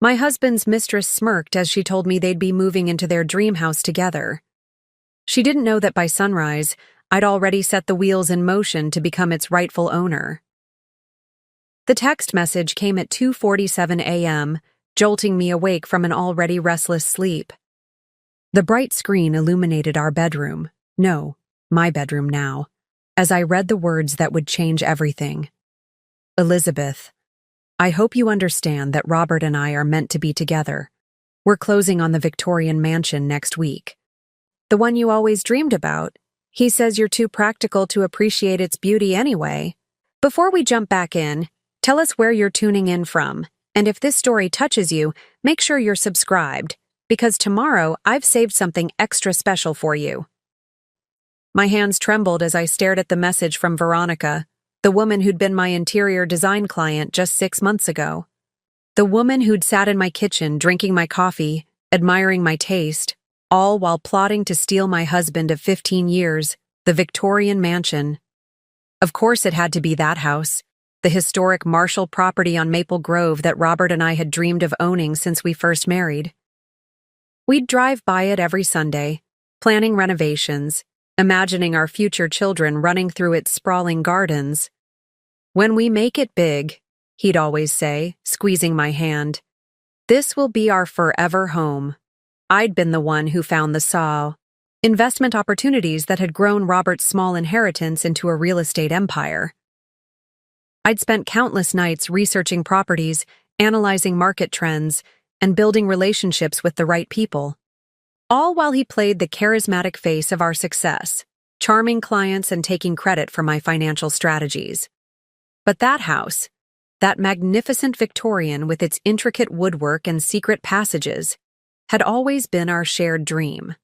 My husband's mistress smirked as she told me they'd be moving into their dream house together. She didn't know that by sunrise, I'd already set the wheels in motion to become its rightful owner. The text message came at 2:47 a.m., jolting me awake from an already restless sleep. The bright screen illuminated our bedroom, no, my bedroom now, as I read the words that would change everything. Elizabeth, I hope you understand that Robert and I are meant to be together. We're closing on the Victorian mansion next week. The one you always dreamed about. He says you're too practical to appreciate its beauty anyway. Before we jump back in, tell us where you're tuning in from, and if this story touches you, make sure you're subscribed, because tomorrow I've saved something extra special for you. My hands trembled as I stared at the message from Veronica, the woman who'd been my interior design client just 6 months ago. The woman who'd sat in my kitchen drinking my coffee, admiring my taste, all while plotting to steal my husband of 15 years, the Victorian mansion. Of course it had to be that house, the historic Marshall property on Maple Grove that Robert and I had dreamed of owning since we first married. We'd drive by it every Sunday, planning renovations, imagining our future children running through its sprawling gardens. When we make it big, he'd always say, squeezing my hand, this will be our forever home. I'd been the one who found the investment opportunities that had grown Robert's small inheritance into a real estate empire. I'd spent countless nights researching properties, analyzing market trends, and building relationships with the right people. All while he played the charismatic face of our success, charming clients and taking credit for my financial strategies. But that house, that magnificent Victorian with its intricate woodwork and secret passages, had always been our shared dream.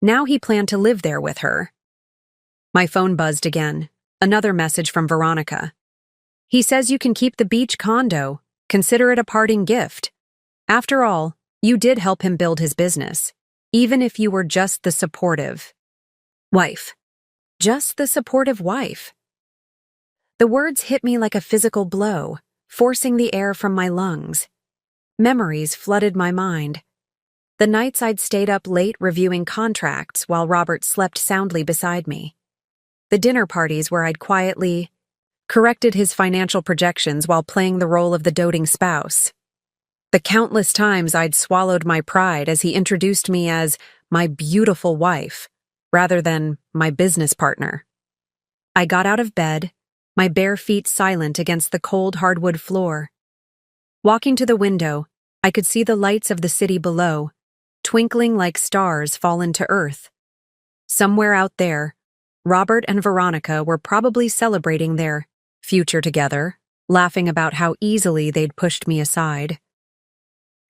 Now he planned to live there with her. My phone buzzed again, another message from Veronica. He says you can keep the beach condo, consider it a parting gift. After all, you did help him build his business, even if you were just the supportive wife. Just the supportive wife. The words hit me like a physical blow, forcing the air from my lungs. Memories flooded my mind. The nights I'd stayed up late reviewing contracts while Robert slept soundly beside me. The dinner parties where I'd quietly corrected his financial projections while playing the role of the doting spouse. The countless times I'd swallowed my pride as he introduced me as my beautiful wife, rather than my business partner. I got out of bed, my bare feet silent against the cold hardwood floor. Walking to the window, I could see the lights of the city below, twinkling like stars fallen to earth. Somewhere out there, Robert and Veronica were probably celebrating their future together, laughing about how easily they'd pushed me aside.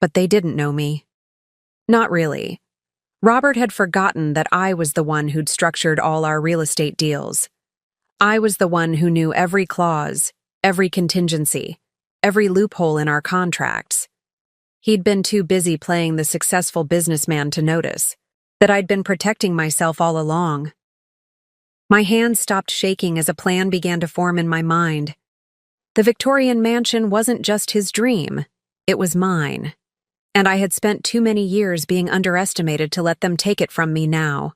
But they didn't know me. Not really. Robert had forgotten that I was the one who'd structured all our real estate deals. I was the one who knew every clause, every contingency, every loophole in our contracts. He'd been too busy playing the successful businessman to notice that I'd been protecting myself all along. My hands stopped shaking as a plan began to form in my mind. The Victorian mansion wasn't just his dream, it was mine. And I had spent too many years being underestimated to let them take it from me now.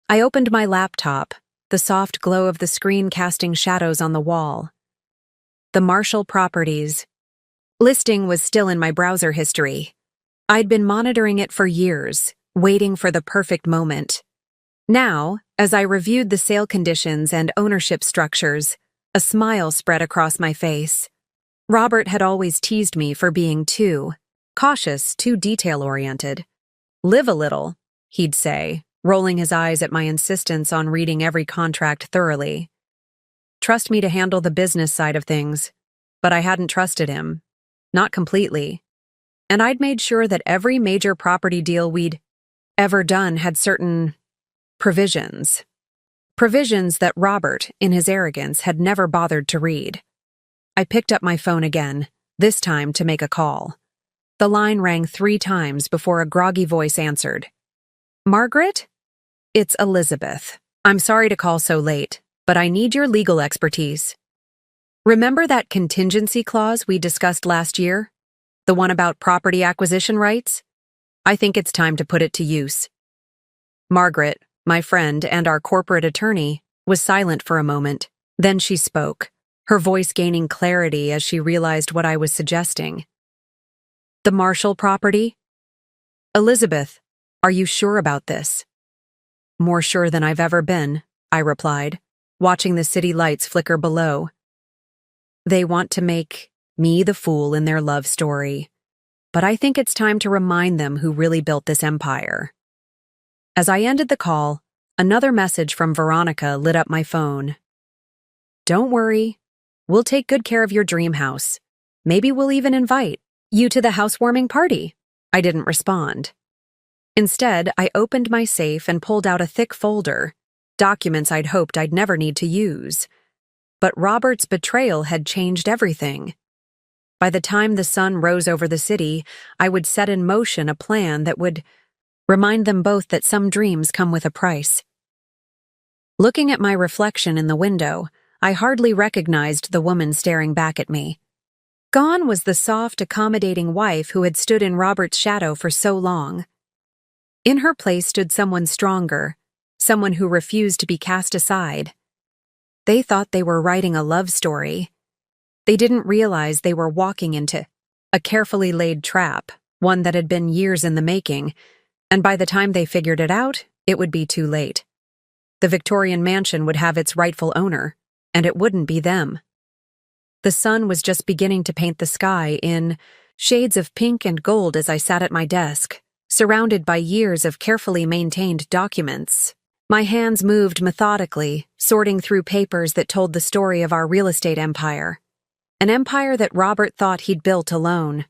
I opened my laptop, the soft glow of the screen casting shadows on the wall. The Marshall Properties listing was still in my browser history. I'd been monitoring it for years, waiting for the perfect moment. Now, as I reviewed the sale conditions and ownership structures, a smile spread across my face. Robert had always teased me for being too cautious, too detail-oriented. Live a little, he'd say, rolling his eyes at my insistence on reading every contract thoroughly. Trust me to handle the business side of things, but I hadn't trusted him. Not completely. And I'd made sure that every major property deal we'd ever done had certain provisions. Provisions that Robert, in his arrogance, had never bothered to read. I picked up my phone again, this time to make a call. The line rang 3 times before a groggy voice answered. Margaret? It's Elizabeth. I'm sorry to call so late, but I need your legal expertise. Remember that contingency clause we discussed last year? The one about property acquisition rights? I think it's time to put it to use. Margaret, my friend and our corporate attorney, was silent for a moment. Then she spoke, her voice gaining clarity as she realized what I was suggesting. The Marshall property? Elizabeth, are you sure about this? More sure than I've ever been, I replied, watching the city lights flicker below. They want to make me the fool in their love story, but I think it's time to remind them who really built this empire. As I ended the call, another message from Veronica lit up my phone. Don't worry, we'll take good care of your dream house. Maybe we'll even invite you to the housewarming party. I didn't respond. Instead, I opened my safe and pulled out a thick folder, documents I'd hoped I'd never need to use. But Robert's betrayal had changed everything. By the time the sun rose over the city, I would set in motion a plan that would remind them both that some dreams come with a price. Looking at my reflection in the window, I hardly recognized the woman staring back at me. Gone was the soft, accommodating wife who had stood in Robert's shadow for so long. In her place stood someone stronger, someone who refused to be cast aside. They thought they were writing a love story. They didn't realize they were walking into a carefully laid trap, one that had been years in the making, and by the time they figured it out, it would be too late. The Victorian mansion would have its rightful owner, and it wouldn't be them. The sun was just beginning to paint the sky in shades of pink and gold as I sat at my desk, surrounded by years of carefully maintained documents. My hands moved methodically, sorting through papers that told the story of our real estate empire. An empire that Robert thought he'd built alone.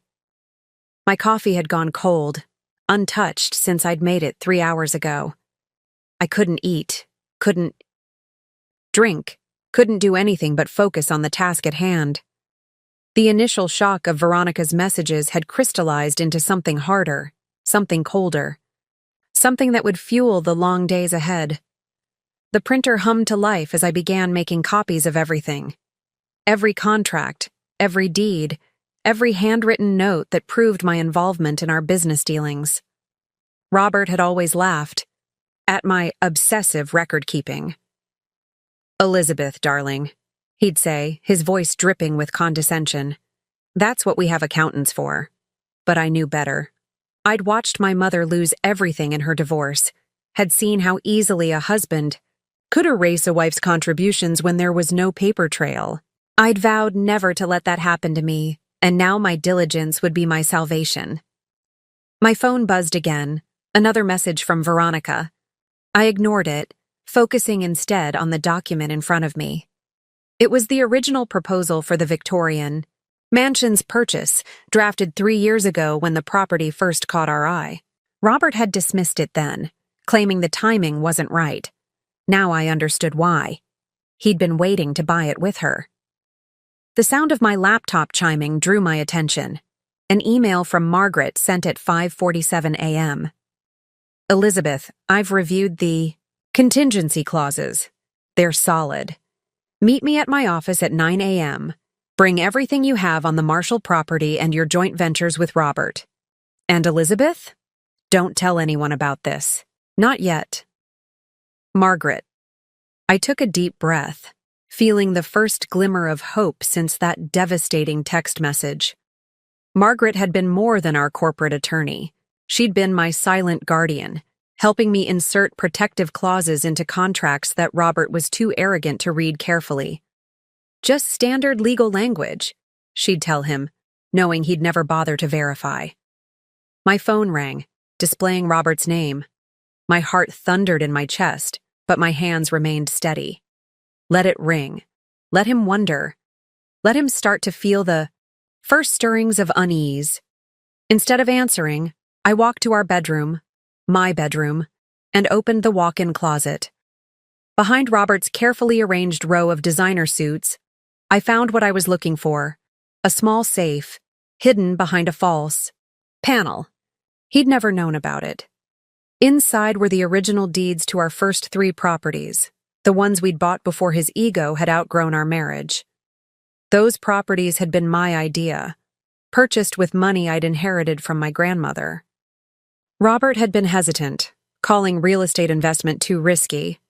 My coffee had gone cold, untouched since I'd made it 3 hours ago. I couldn't eat, couldn't drink, couldn't do anything but focus on the task at hand. The initial shock of Veronica's messages had crystallized into something harder, something colder, something that would fuel the long days ahead. The printer hummed to life as I began making copies of everything. Every contract, every deed, every handwritten note that proved my involvement in our business dealings. Robert had always laughed at my obsessive record-keeping. "Elizabeth, darling," he'd say, his voice dripping with condescension. "That's what we have accountants for." But I knew better. I'd watched my mother lose everything in her divorce, had seen how easily a husband could erase a wife's contributions when there was no paper trail. I'd vowed never to let that happen to me, and now my diligence would be my salvation. My phone buzzed again, another message from Veronica. I ignored it, focusing instead on the document in front of me. It was the original proposal for the Victorian mansion's purchase, drafted 3 years ago when the property first caught our eye. Robert had dismissed it then, claiming the timing wasn't right. Now I understood why. He'd been waiting to buy it with her. The sound of my laptop chiming drew my attention. An email from Margaret sent at 5:47 a.m. "Elizabeth, I've reviewed the contingency clauses. They're solid. Meet me at my office at 9 a.m. Bring everything you have on the Marshall property and your joint ventures with Robert. And Elizabeth? Don't tell anyone about this. Not yet. Margaret." I took a deep breath, feeling the first glimmer of hope since that devastating text message. Margaret had been more than our corporate attorney. She'd been my silent guardian, helping me insert protective clauses into contracts that Robert was too arrogant to read carefully. "Just standard legal language," she'd tell him, knowing he'd never bother to verify. My phone rang, displaying Robert's name. My heart thundered in my chest, but my hands remained steady. Let it ring. Let him wonder. Let him start to feel the first stirrings of unease. Instead of answering, I walked to our bedroom, my bedroom, and opened the walk-in closet. Behind Robert's carefully arranged row of designer suits, I found what I was looking for, a small safe, hidden behind a false panel. He'd never known about it. Inside were the original deeds to our first 3 properties, the ones we'd bought before his ego had outgrown our marriage. Those properties had been my idea, purchased with money I'd inherited from my grandmother. Robert had been hesitant, calling real estate investment too risky,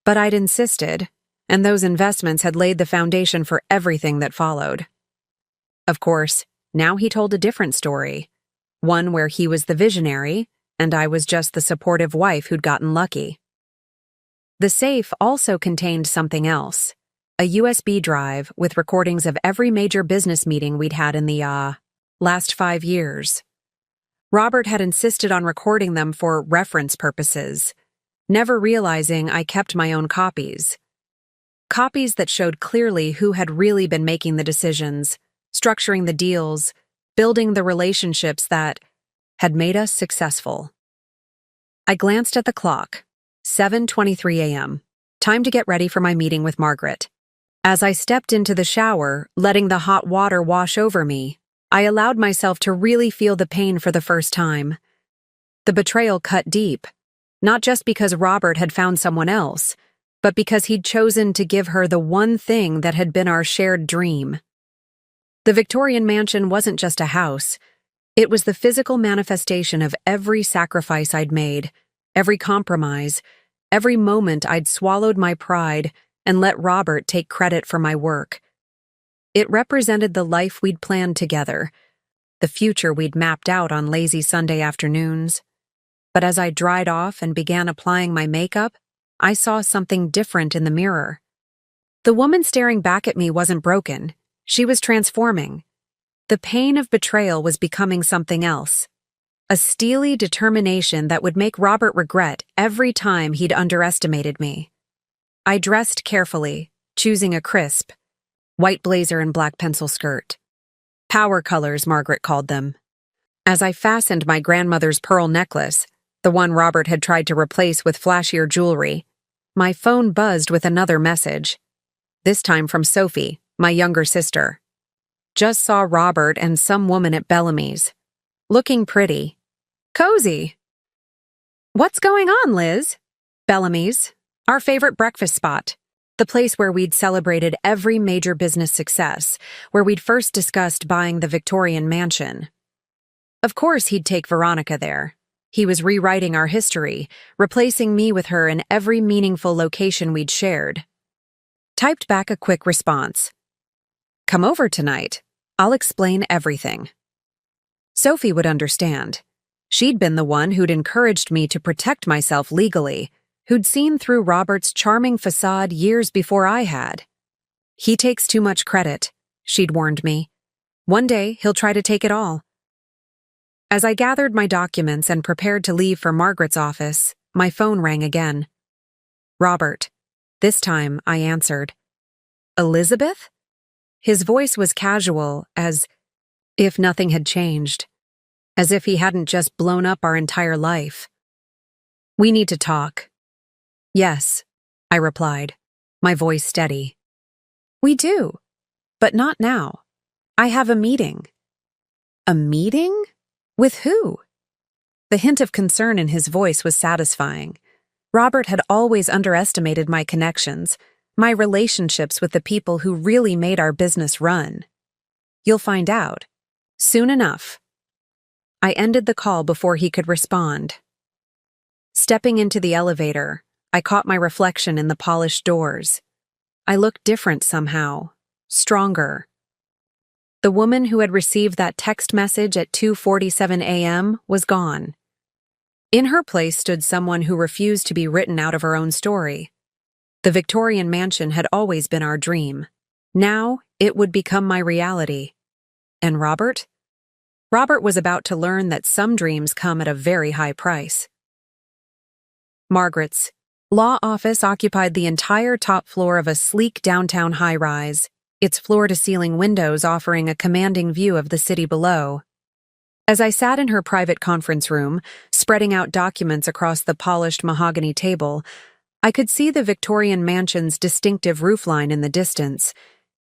but I'd insisted, and those investments had laid the foundation for everything that followed. Of course, now he told a different story, one where he was the visionary, and I was just the supportive wife who'd gotten lucky. The safe also contained something else, a USB drive with recordings of every major business meeting we'd had in the, last 5 years. Robert had insisted on recording them for reference purposes, never realizing I kept my own copies. Copies that showed clearly who had really been making the decisions, structuring the deals, building the relationships that had made us successful. I glanced at the clock. 7:23 a.m. Time to get ready for my meeting with Margaret. As I stepped into the shower, letting the hot water wash over me, I allowed myself to really feel the pain for the first time. The betrayal cut deep, not just because Robert had found someone else, but because he'd chosen to give her the one thing that had been our shared dream. The Victorian mansion wasn't just a house. It was the physical manifestation of every sacrifice I'd made, every compromise, every moment I'd swallowed my pride and let Robert take credit for my work. It represented the life we'd planned together, the future we'd mapped out on lazy Sunday afternoons. But as I dried off and began applying my makeup, I saw something different in the mirror. The woman staring back at me wasn't broken. She was transforming. The pain of betrayal was becoming something else. A steely determination that would make Robert regret every time he'd underestimated me. I dressed carefully, choosing a crisp, white blazer and black pencil skirt. Power colors, Margaret called them. As I fastened my grandmother's pearl necklace, the one Robert had tried to replace with flashier jewelry, my phone buzzed with another message. This time from Sophie, my younger sister. Just saw Robert and some woman at Bellamy's. Looking pretty. Cozy. What's going on, Liz? Bellamy's, our favorite breakfast spot. The place where we'd celebrated every major business success, where we'd first discussed buying the Victorian mansion. Of course he'd take Veronica there. He was rewriting our history, replacing me with her in every meaningful location we'd shared. Typed back a quick response. Come over tonight. I'll explain everything. Sophie would understand. She'd been the one who'd encouraged me to protect myself legally, who'd seen through Robert's charming facade years before I had. He takes too much credit, she'd warned me. One day, he'll try to take it all. As I gathered my documents and prepared to leave for Margaret's office, my phone rang again. Robert. This time, I answered. Elizabeth? His voice was casual, as if nothing had changed, as if he hadn't just blown up our entire life. We need to talk. Yes, I replied, my voice steady. We do, but not now. I have a meeting. A meeting? With who? The hint of concern in his voice was satisfying. Robert had always underestimated my connections, my relationships with the people who really made our business run. You'll find out. Soon enough. I ended the call before he could respond. Stepping into the elevator, I caught my reflection in the polished doors. I looked different somehow, stronger. The woman who had received that text message at 2:47 a.m. was gone. In her place stood someone who refused to be written out of her own story. The Victorian mansion had always been our dream. Now it would become my reality. And Robert? Robert was about to learn that some dreams come at a very high price. Margaret's law office occupied the entire top floor of a sleek downtown high-rise, its floor-to-ceiling windows offering a commanding view of the city below. As I sat in her private conference room, spreading out documents across the polished mahogany table, I could see the Victorian mansion's distinctive roofline in the distance.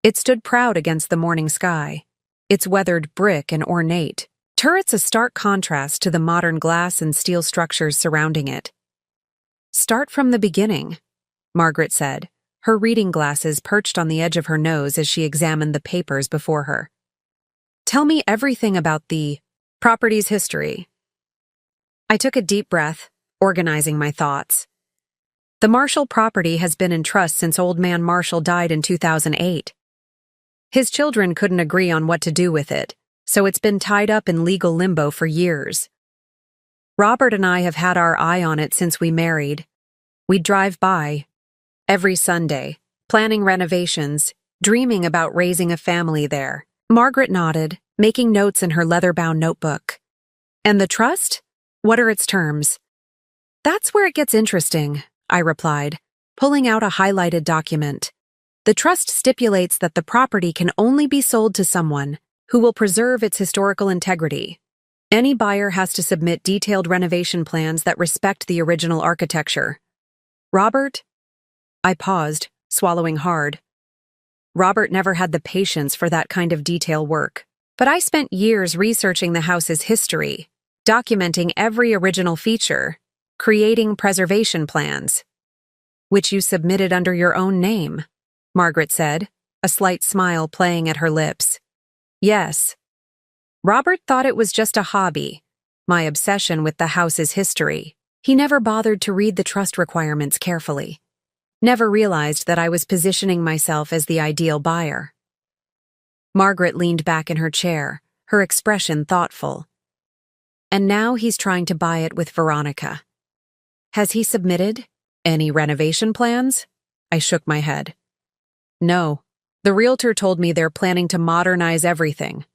It stood proud against the morning sky, its weathered brick and ornate, turrets a stark contrast to the modern glass and steel structures surrounding it. Start from the beginning, Margaret said, her reading glasses perched on the edge of her nose as she examined the papers before her. Tell me everything about the property's history. I took a deep breath, organizing my thoughts. The Marshall property has been in trust since Old Man Marshall died in 2008. His children couldn't agree on what to do with it, so it's been tied up in legal limbo for years. Robert and I have had our eye on it since we married. We'd drive by every Sunday, planning renovations, dreaming about raising a family there. Margaret nodded, making notes in her leather-bound notebook. And the trust? What are its terms? That's where it gets interesting, I replied, pulling out a highlighted document. The trust stipulates that the property can only be sold to someone who will preserve its historical integrity. Any buyer has to submit detailed renovation plans that respect the original architecture. Robert? I paused, swallowing hard. Robert never had the patience for that kind of detail work, but I spent years researching the house's history, documenting every original feature, creating preservation plans. Which you submitted under your own name, Margaret said, a slight smile playing at her lips. Yes. Robert thought it was just a hobby, my obsession with the house's history. He never bothered to read the trust requirements carefully. Never realized that I was positioning myself as the ideal buyer. Margaret leaned back in her chair, her expression thoughtful. And now he's trying to buy it with Veronica. Has he submitted any renovation plans? I shook my head. No. The realtor told me they're planning to modernize everything.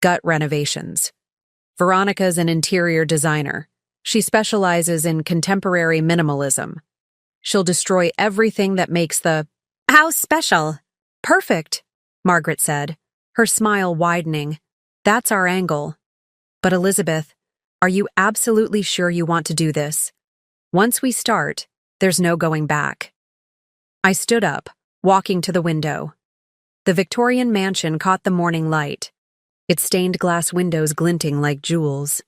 Gut renovations. Veronica's an interior designer. She specializes in contemporary minimalism. She'll destroy everything that makes the house special. Perfect, Margaret said, her smile widening. That's our angle. But Elizabeth, are you absolutely sure you want to do this? Once we start, there's no going back. I stood up, walking to the window. The Victorian mansion caught the morning light, its stained glass windows glinting like jewels.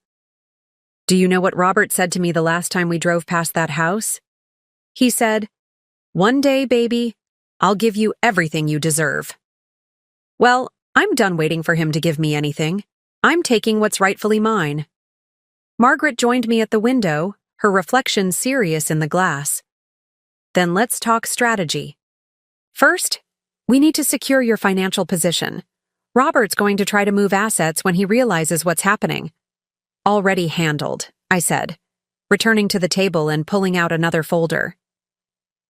Do you know what Robert said to me the last time we drove past that house? He said, "One day, baby, I'll give you everything you deserve." Well, I'm done waiting for him to give me anything. I'm taking what's rightfully mine. Margaret joined me at the window, her reflection serious in the glass. Then let's talk strategy. First, we need to secure your financial position. Robert's going to try to move assets when he realizes what's happening. Already handled, I said, returning to the table and pulling out another folder.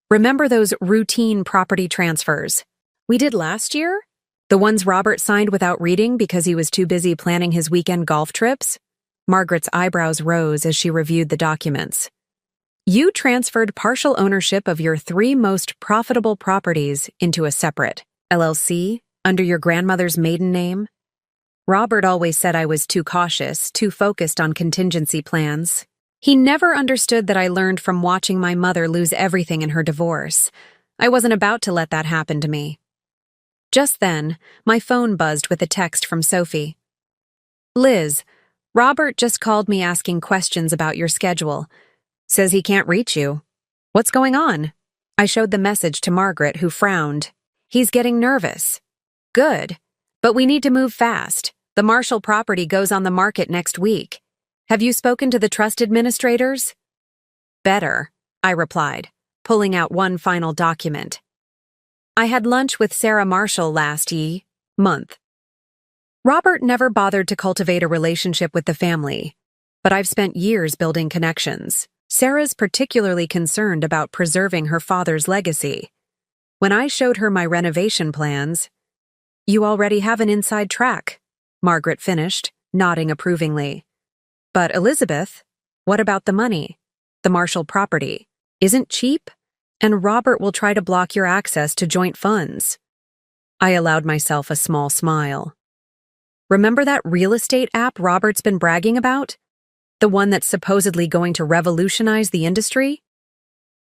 Remember those routine property transfers we did last year? The ones Robert signed without reading because he was too busy planning his weekend golf trips? Margaret's eyebrows rose as she reviewed the documents. You transferred partial ownership of your 3 most profitable properties into a separate LLC under your grandmother's maiden name. Robert always said I was too cautious, too focused on contingency plans. He never understood that I learned from watching my mother lose everything in her divorce. I wasn't about to let that happen to me. Just then, my phone buzzed with a text from Sophie. Liz, Robert just called me asking questions about your schedule. Says he can't reach you. What's going on? I showed the message to Margaret, who frowned. He's getting nervous. Good. But we need to move fast. The Marshall property goes on the market next week. Have you spoken to the trust administrators? Better, I replied, pulling out one final document. I had lunch with Sarah Marshall last month. Robert never bothered to cultivate a relationship with the family, but I've spent years building connections. Sarah's particularly concerned about preserving her father's legacy. When I showed her my renovation plans, "You already have an inside track," Margaret finished, nodding approvingly. But Elizabeth, what about the money? The Marshall property isn't cheap, and Robert will try to block your access to joint funds. I allowed myself a small smile. Remember that real estate app Robert's been bragging about? The one that's supposedly going to revolutionize the industry?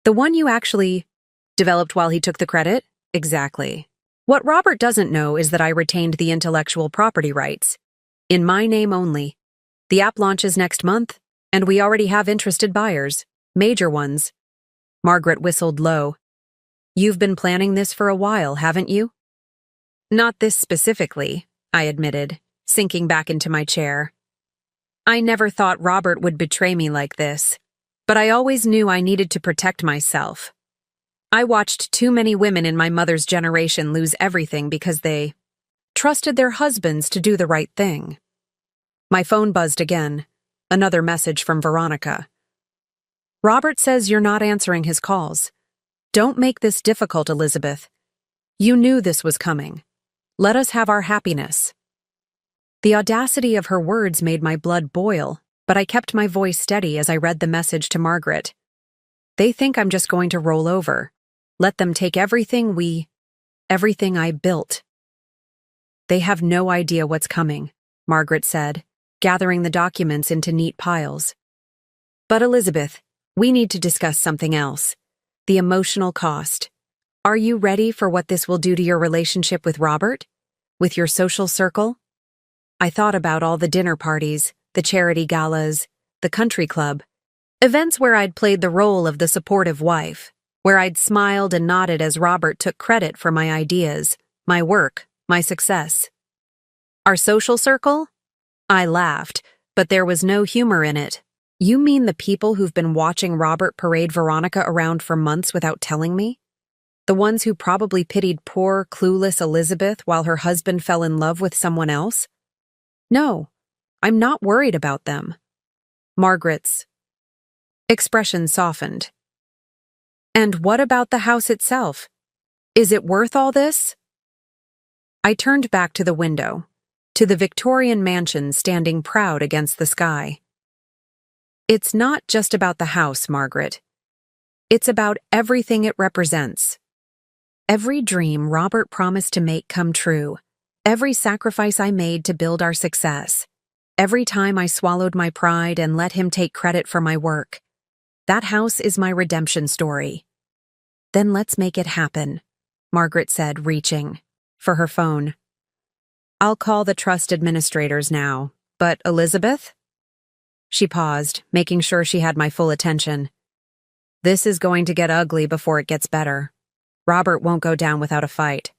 The one you actually developed while he took the credit? Exactly. What Robert doesn't know is that I retained the intellectual property rights. In my name only. The app launches next month, and we already have interested buyers, major ones. Margaret whistled low. You've been planning this for a while, haven't you? Not this specifically, I admitted, sinking back into my chair. I never thought Robert would betray me like this, but I always knew I needed to protect myself. I watched too many women in my mother's generation lose everything because they trusted their husbands to do the right thing. My phone buzzed again, another message from Veronica. Robert says you're not answering his calls. Don't make this difficult, Elizabeth. You knew this was coming. Let us have our happiness. The audacity of her words made my blood boil, but I kept my voice steady as I read the message to Margaret. They think I'm just going to roll over. Let them take everything I built. They have no idea what's coming, Margaret said, gathering the documents into neat piles. But Elizabeth, we need to discuss something else. The emotional cost. Are you ready for what this will do to your relationship with Robert? With your social circle? I thought about all the dinner parties, the charity galas, the country club, events where I'd played the role of the supportive wife, where I'd smiled and nodded as Robert took credit for my ideas, my work, my success. Our social circle? I laughed, but there was no humor in it. You mean the people who've been watching Robert parade Veronica around for months without telling me? The ones who probably pitied poor, clueless Elizabeth while her husband fell in love with someone else? No, I'm not worried about them. Margaret's expression softened. And what about the house itself? Is it worth all this? I turned back to the window, to the Victorian mansion standing proud against the sky. It's not just about the house, Margaret. It's about everything it represents. Every dream Robert promised to make come true. Every sacrifice I made to build our success. Every time I swallowed my pride and let him take credit for my work. That house is my redemption story. Then let's make it happen, Margaret said, reaching for her phone. I'll call the trust administrators now, but Elizabeth? She paused, making sure she had my full attention. This is going to get ugly before it gets better. Robert won't go down without a fight.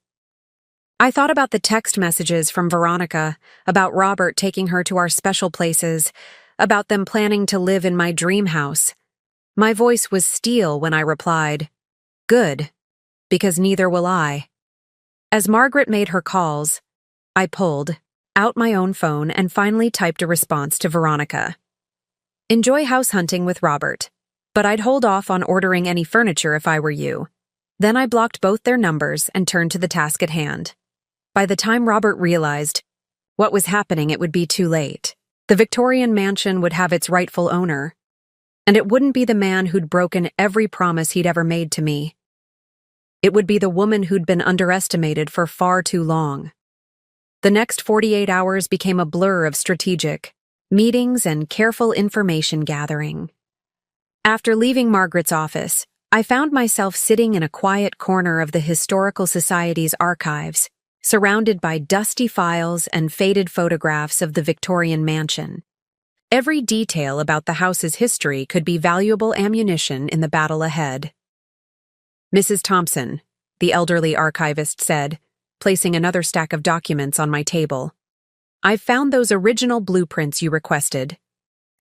I thought about the text messages from Veronica, about Robert taking her to our special places, about them planning to live in my dream house. My voice was steel when I replied, Good, because neither will I. As Margaret made her calls, I pulled out my own phone and finally typed a response to Veronica. Enjoy house hunting with Robert, but I'd hold off on ordering any furniture if I were you. Then I blocked both their numbers and turned to the task at hand. By the time Robert realized what was happening, it would be too late. The Victorian mansion would have its rightful owner, and it wouldn't be the man who'd broken every promise he'd ever made to me. It would be the woman who'd been underestimated for far too long. The next 48 hours became a blur of strategic meetings and careful information gathering. After leaving Margaret's office, I found myself sitting in a quiet corner of the Historical Society's archives, surrounded by dusty files and faded photographs of the Victorian mansion. Every detail about the house's history could be valuable ammunition in the battle ahead. Mrs. Thompson, the elderly archivist said, placing another stack of documents on my table. I've found those original blueprints you requested.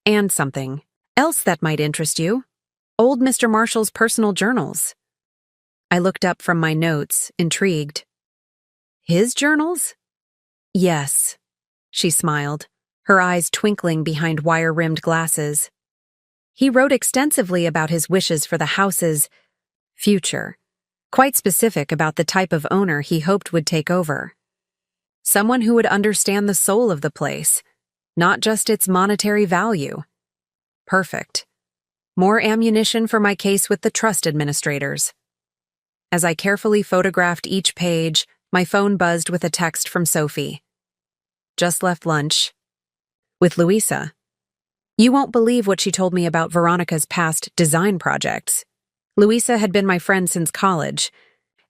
And something else that might interest you. Old Mr. Marshall's personal journals. I looked up from my notes, intrigued. His journals? Yes, she smiled, her eyes twinkling behind wire-rimmed glasses. He wrote extensively about his wishes for the house's future, quite specific about the type of owner he hoped would take over. Someone who would understand the soul of the place, not just its monetary value. Perfect. More ammunition for my case with the trust administrators. As I carefully photographed each page, my phone buzzed with a text from Sophie. Just left lunch. With Louisa. You won't believe what she told me about Veronica's past design projects. Louisa had been my friend since college,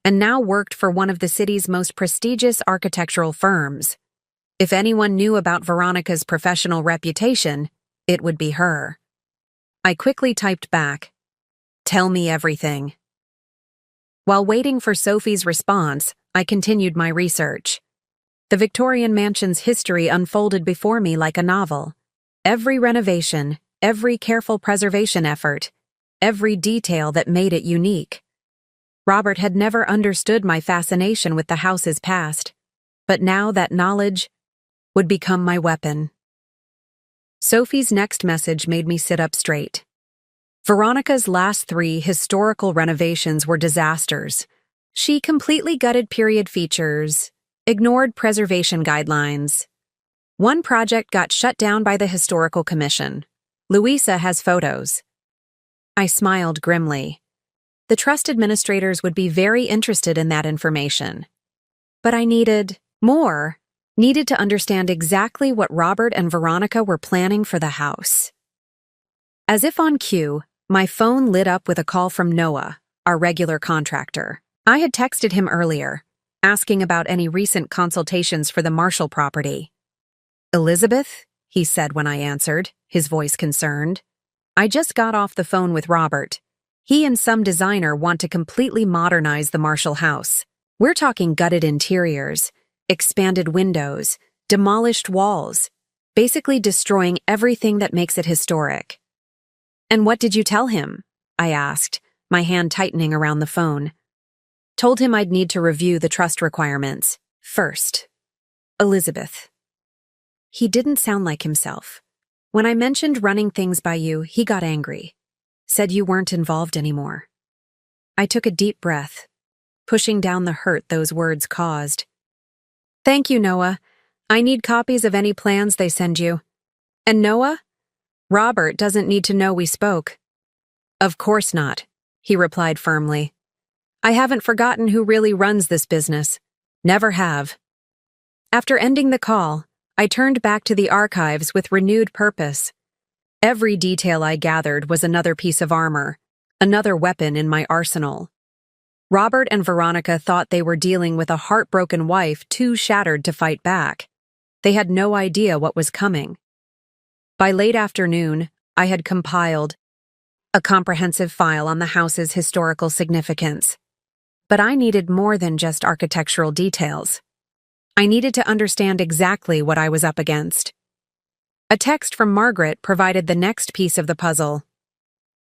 and now worked for one of the city's most prestigious architectural firms. If anyone knew about Veronica's professional reputation, it would be her. I quickly typed back, "Tell me everything." While waiting for Sophie's response, I continued my research. The Victorian mansion's history unfolded before me like a novel. Every renovation, every careful preservation effort, every detail that made it unique. Robert had never understood my fascination with the house's past, but now that knowledge would become my weapon. Sophie's next message made me sit up straight. Veronica's last 3 historical renovations were disasters. She completely gutted period features, ignored preservation guidelines. One project got shut down by the Historical Commission. Louisa has photos. I smiled grimly. The trust administrators would be very interested in that information. But I needed to understand exactly what Robert and Veronica were planning for the house. As if on cue, my phone lit up with a call from Noah, our regular contractor. I had texted him earlier, asking about any recent consultations for the Marshall property. "Elizabeth?" he said when I answered, his voice concerned. "I just got off the phone with Robert. He and some designer want to completely modernize the Marshall house. We're talking gutted interiors, expanded windows, demolished walls, basically destroying everything that makes it historic." "And what did you tell him?" I asked, my hand tightening around the phone. Told him I'd need to review the trust requirements first. "Elizabeth." He didn't sound like himself. When I mentioned running things by you, he got angry. Said you weren't involved anymore. I took a deep breath, pushing down the hurt those words caused. "Thank you, Noah. I need copies of any plans they send you. And Noah? Robert doesn't need to know we spoke." "Of course not," he replied firmly. "I haven't forgotten who really runs this business. Never have." After ending the call, I turned back to the archives with renewed purpose. Every detail I gathered was another piece of armor, another weapon in my arsenal. Robert and Veronica thought they were dealing with a heartbroken wife too shattered to fight back. They had no idea what was coming. By late afternoon, I had compiled a comprehensive file on the house's historical significance. But I needed more than just architectural details. I needed to understand exactly what I was up against. A text from Margaret provided the next piece of the puzzle.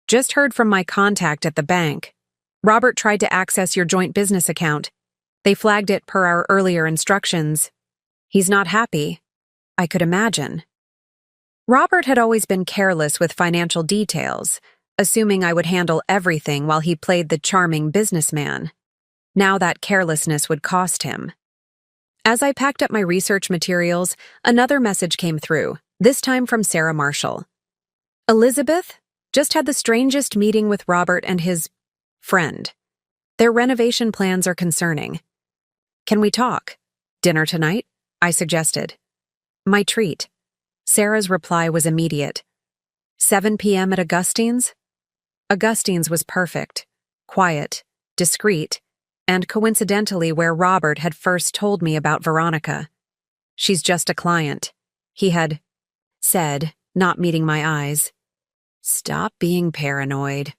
"Just heard from my contact at the bank. Robert tried to access your joint business account. They flagged it per our earlier instructions. He's not happy." I could imagine. Robert had always been careless with financial details, assuming I would handle everything while he played the charming businessman. Now that carelessness would cost him. As I packed up my research materials, another message came through, this time from Sarah Marshall. "Elizabeth? Just had the strangest meeting with Robert and his friend. Their renovation plans are concerning. Can we talk? Dinner tonight?" I suggested. "My treat." Sarah's reply was immediate. 7 p.m. at Augustine's? Augustine's was perfect, quiet, discreet, and coincidentally where Robert had first told me about Veronica. "She's just a client," he had said, not meeting my eyes. Stop being paranoid.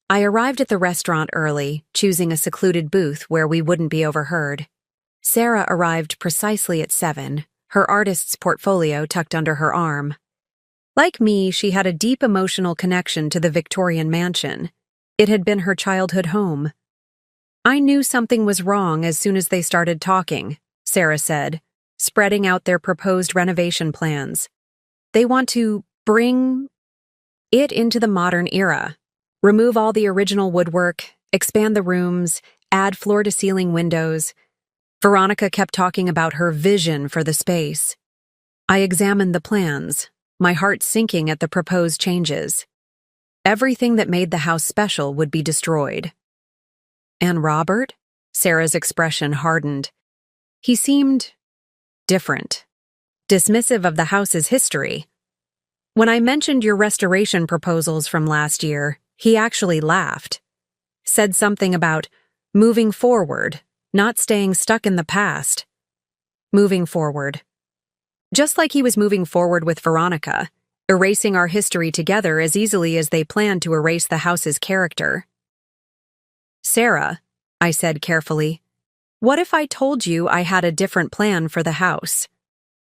I arrived at the restaurant early, choosing a secluded booth where we wouldn't be overheard. Sarah arrived precisely at 7, her artist's portfolio tucked under her arm. Like me, she had a deep emotional connection to the Victorian mansion. It had been her childhood home. "I knew something was wrong as soon as they started talking," Sarah said, spreading out their proposed renovation plans. "They want to bring it into the modern era. Remove all the original woodwork, expand the rooms, add floor-to-ceiling windows." Veronica kept talking about her vision for the space. I examined the plans, my heart sinking at the proposed changes. Everything that made the house special would be destroyed. "And Robert?" Sarah's expression hardened. He seemed different, dismissive of the house's history. When I mentioned your restoration proposals from last year, he actually laughed. Said something about moving forward, not staying stuck in the past. Moving forward. Just like he was moving forward with Veronica, erasing our history together as easily as they planned to erase the house's character. "Sarah," I said carefully, What if I told you I had a different plan for the house?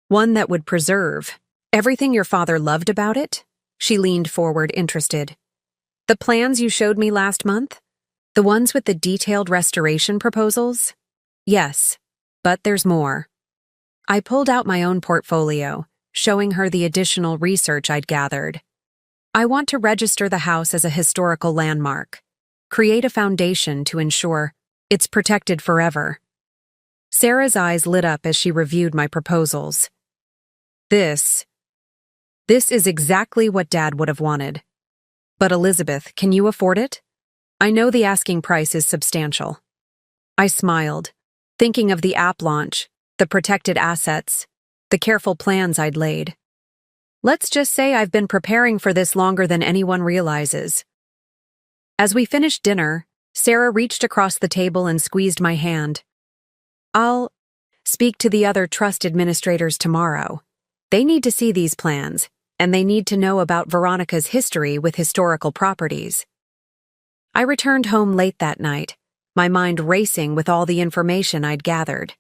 One that would preserve everything your father loved about it? She leaned forward, interested. The plans you showed me last month? The ones with the detailed restoration proposals? Yes, but there's more. I pulled out my own portfolio, showing her the additional research I'd gathered. I want to register the house as a historical landmark, create a foundation to ensure it's protected forever. Sarah's eyes lit up as she reviewed my proposals. This is exactly what Dad would have wanted. But Elizabeth, can you afford it? I know the asking price is substantial. I smiled, thinking of the app launch, the protected assets, the careful plans I'd laid. Let's just say I've been preparing for this longer than anyone realizes. As we finished dinner, Sarah reached across the table and squeezed my hand. I'll speak to the other trust administrators tomorrow. They need to see these plans, and they need to know about Veronica's history with historical properties. I returned home late that night, my mind racing with all the information I'd gathered.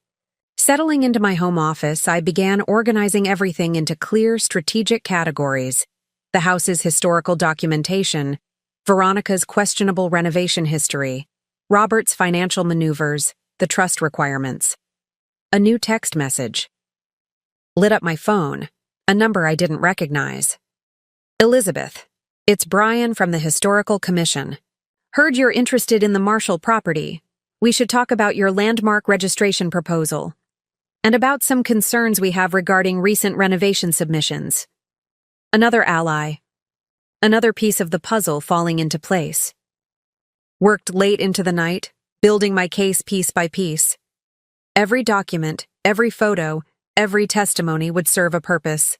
Settling into my home office, I began organizing everything into clear, strategic categories: the house's historical documentation, Veronica's questionable renovation history, Robert's financial maneuvers, the trust requirements. A new text message lit up my phone, a number I didn't recognize. Elizabeth, it's Brian from the Historical Commission. Heard you're interested in the Marshall property. We should talk about your landmark registration proposal and about some concerns we have regarding recent renovation submissions. Another ally. Another piece of the puzzle falling into place. Worked late into the night, building my case piece by piece. Every document, every photo, every testimony would serve a purpose.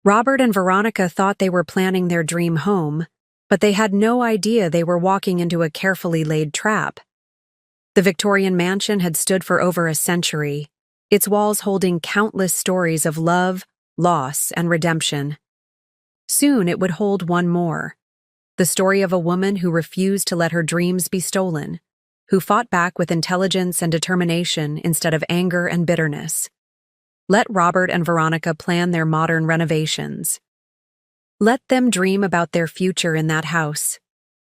Robert and Veronica thought they were planning their dream home, but they had no idea they were walking into a carefully laid trap. The Victorian mansion had stood for over a century, its walls holding countless stories of love, loss, and redemption. Soon it would hold one more: the story of a woman who refused to let her dreams be stolen, who fought back with intelligence and determination instead of anger and bitterness. Let Robert and Veronica plan their modern renovations. Let them dream about their future in that house.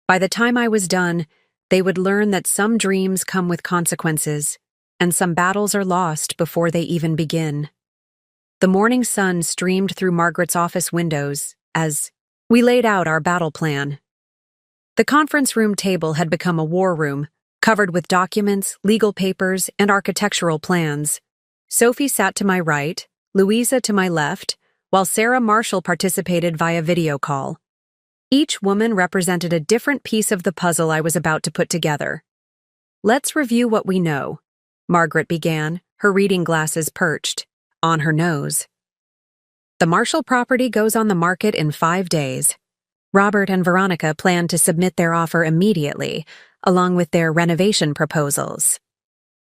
By the time I was done, they would learn that some dreams come with consequences, and some battles are lost before they even begin. The morning sun streamed through Margaret's office windows as we laid out our battle plan. The conference room table had become a war room, covered with documents, legal papers, and architectural plans. Sophie sat to my right, Louisa to my left, while Sarah Marshall participated via video call. Each woman represented a different piece of the puzzle I was about to put together. Let's review what we know, Margaret began, her reading glasses perched on her nose. The Marshall property goes on the market in 5 days. Robert and Veronica plan to submit their offer immediately, along with their renovation proposals,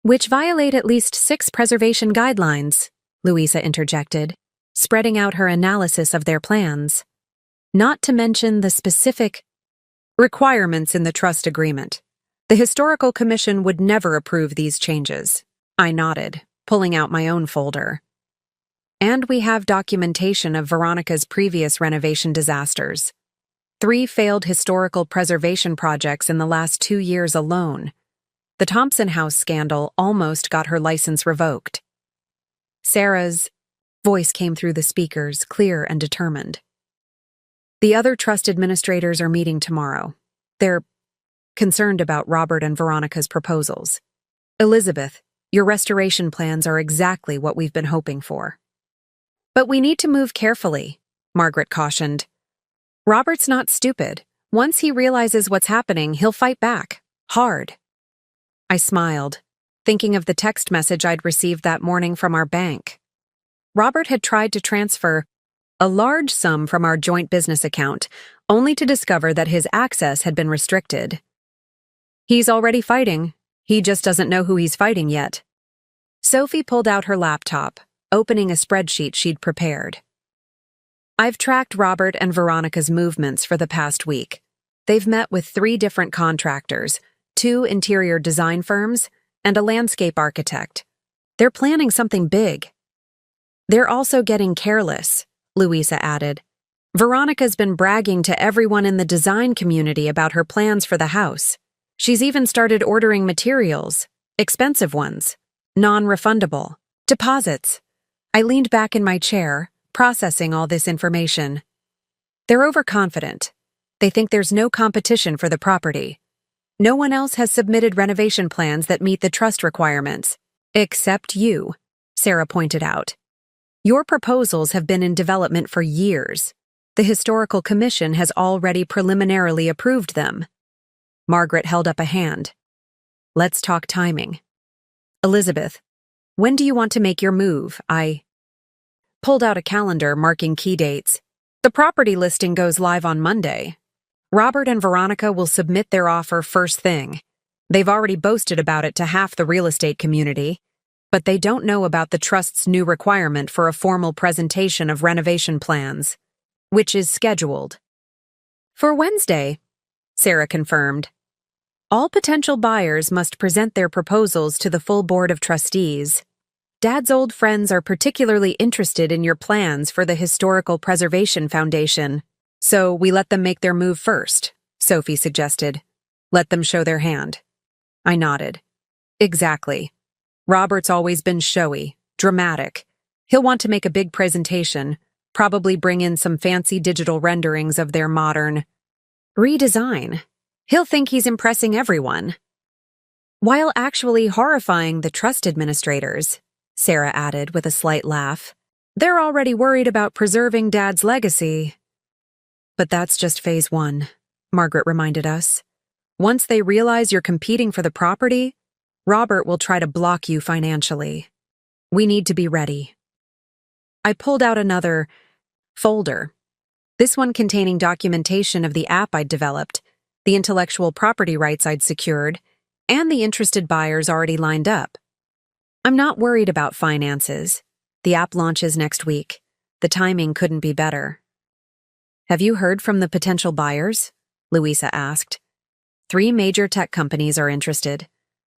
which violate at least 6 preservation guidelines, Louisa interjected, spreading out her analysis of their plans. Not to mention the specific requirements in the trust agreement. The Historical Commission would never approve these changes. I nodded, pulling out my own folder. And we have documentation of Veronica's previous renovation disasters. 3 failed historical preservation projects in the last 2 years alone. The Thompson House scandal almost got her license revoked. Sarah's voice came through the speakers, clear and determined. The other trust administrators are meeting tomorrow. They're concerned about Robert and Veronica's proposals. Elizabeth, your restoration plans are exactly what we've been hoping for. But we need to move carefully, Margaret cautioned. Robert's not stupid. Once he realizes what's happening, he'll fight back. Hard. I smiled, thinking of the text message I'd received that morning from our bank. Robert had tried to transfer a large sum from our joint business account, only to discover that his access had been restricted. He's already fighting. He just doesn't know who he's fighting yet. Sophie pulled out her laptop, opening a spreadsheet she'd prepared. I've tracked Robert and Veronica's movements for the past week. They've met with 3 different contractors, 2 interior design firms, and a landscape architect. They're planning something big. They're also getting careless, Louisa added. Veronica's been bragging to everyone in the design community about her plans for the house. She's even started ordering materials, expensive ones, non-refundable, deposits. I leaned back in my chair, processing all this information. They're overconfident. They think there's no competition for the property. No one else has submitted renovation plans that meet the trust requirements. Except you, Sarah pointed out. Your proposals have been in development for years. The Historical Commission has already preliminarily approved them. Margaret held up a hand. Let's talk timing. Elizabeth, when do you want to make your move? I pulled out a calendar marking key dates. The property listing goes live on Monday. Robert and Veronica will submit their offer first thing. They've already boasted about it to half the real estate community, but they don't know about the trust's new requirement for a formal presentation of renovation plans, which is scheduled for Wednesday, Sarah confirmed. All potential buyers must present their proposals to the full board of trustees. Dad's old friends are particularly interested in your plans for the Historical Preservation Foundation, so we let them make their move first, Sophie suggested. Let them show their hand. I nodded. Exactly. Robert's always been showy, dramatic. He'll want to make a big presentation, probably bring in some fancy digital renderings of their modern redesign. He'll think he's impressing everyone. While actually horrifying the trust administrators, Sarah added with a slight laugh. They're already worried about preserving Dad's legacy. But that's just phase 1, Margaret reminded us. Once they realize you're competing for the property, Robert will try to block you financially. We need to be ready. I pulled out another folder, this one containing documentation of the app I'd developed, the intellectual property rights I'd secured, and the interested buyers already lined up. I'm not worried about finances. The app launches next week. The timing couldn't be better. Have you heard from the potential buyers? Louisa asked. 3 major tech companies are interested.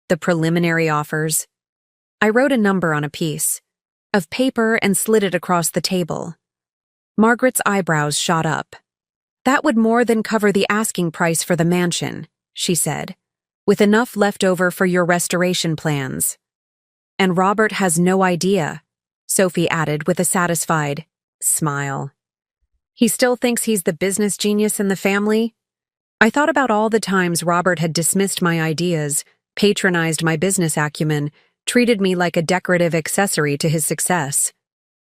The preliminary offers. I wrote a number on a piece of paper and slid it across the table. Margaret's eyebrows shot up. That would more than cover the asking price for the mansion, she said, with enough left over for your restoration plans. And Robert has no idea, Sophie added with a satisfied smile. He still thinks he's the business genius in the family? I thought about all the times Robert had dismissed my ideas, patronized my business acumen, treated me like a decorative accessory to his success.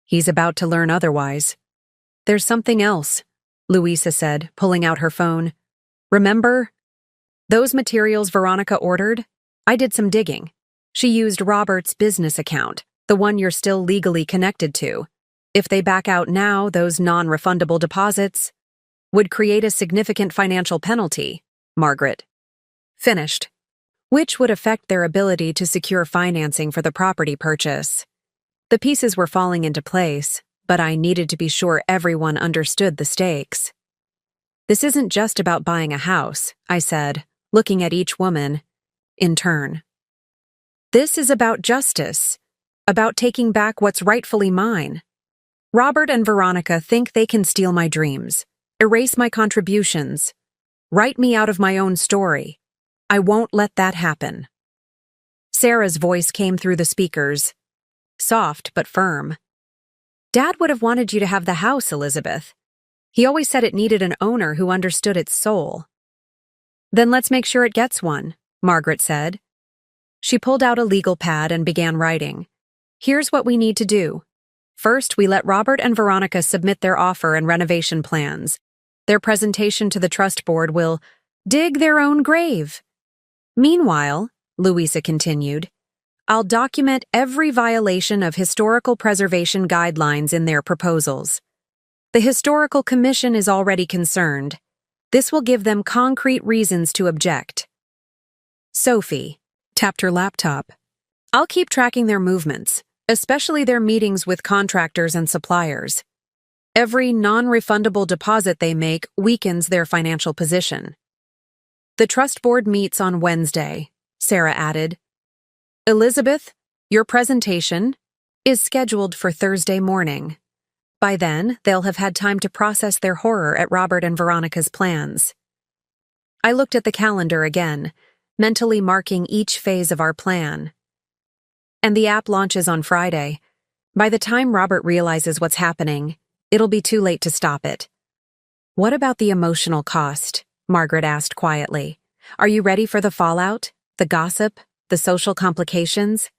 He's about to learn otherwise. There's something else, Louisa said, pulling out her phone. Remember? Those materials Veronica ordered? I did some digging. She used Robert's business account, the one you're still legally connected to. If they back out now, those non-refundable deposits would create a significant financial penalty, Margaret finished, which would affect their ability to secure financing for the property purchase. The pieces were falling into place, but I needed to be sure everyone understood the stakes. This isn't just about buying a house, I said, looking at each woman in turn. This is about justice, about taking back what's rightfully mine. Robert and Veronica think they can steal my dreams, erase my contributions, write me out of my own story. I won't let that happen. Sarah's voice came through the speakers, soft but firm. Dad would have wanted you to have the house, Elizabeth. He always said it needed an owner who understood its soul. Then let's make sure it gets one, Margaret said. She pulled out a legal pad and began writing. Here's what we need to do. First, we let Robert and Veronica submit their offer and renovation plans. Their presentation to the trust board will dig their own grave. Meanwhile, Louisa continued, I'll document every violation of historical preservation guidelines in their proposals. The Historical Commission is already concerned. This will give them concrete reasons to object. Sophie tapped her laptop. I'll keep tracking their movements, especially their meetings with contractors and suppliers. Every non-refundable deposit they make weakens their financial position. The trust board meets on Wednesday, Sarah added. Elizabeth, your presentation is scheduled for Thursday morning. By then, they'll have had time to process their horror at Robert and Veronica's plans. I looked at the calendar again, mentally marking each phase of our plan. And the app launches on Friday. By the time Robert realizes what's happening, it'll be too late to stop it. What about the emotional cost? Margaret asked quietly. Are you ready for the fallout, the gossip, the social complications?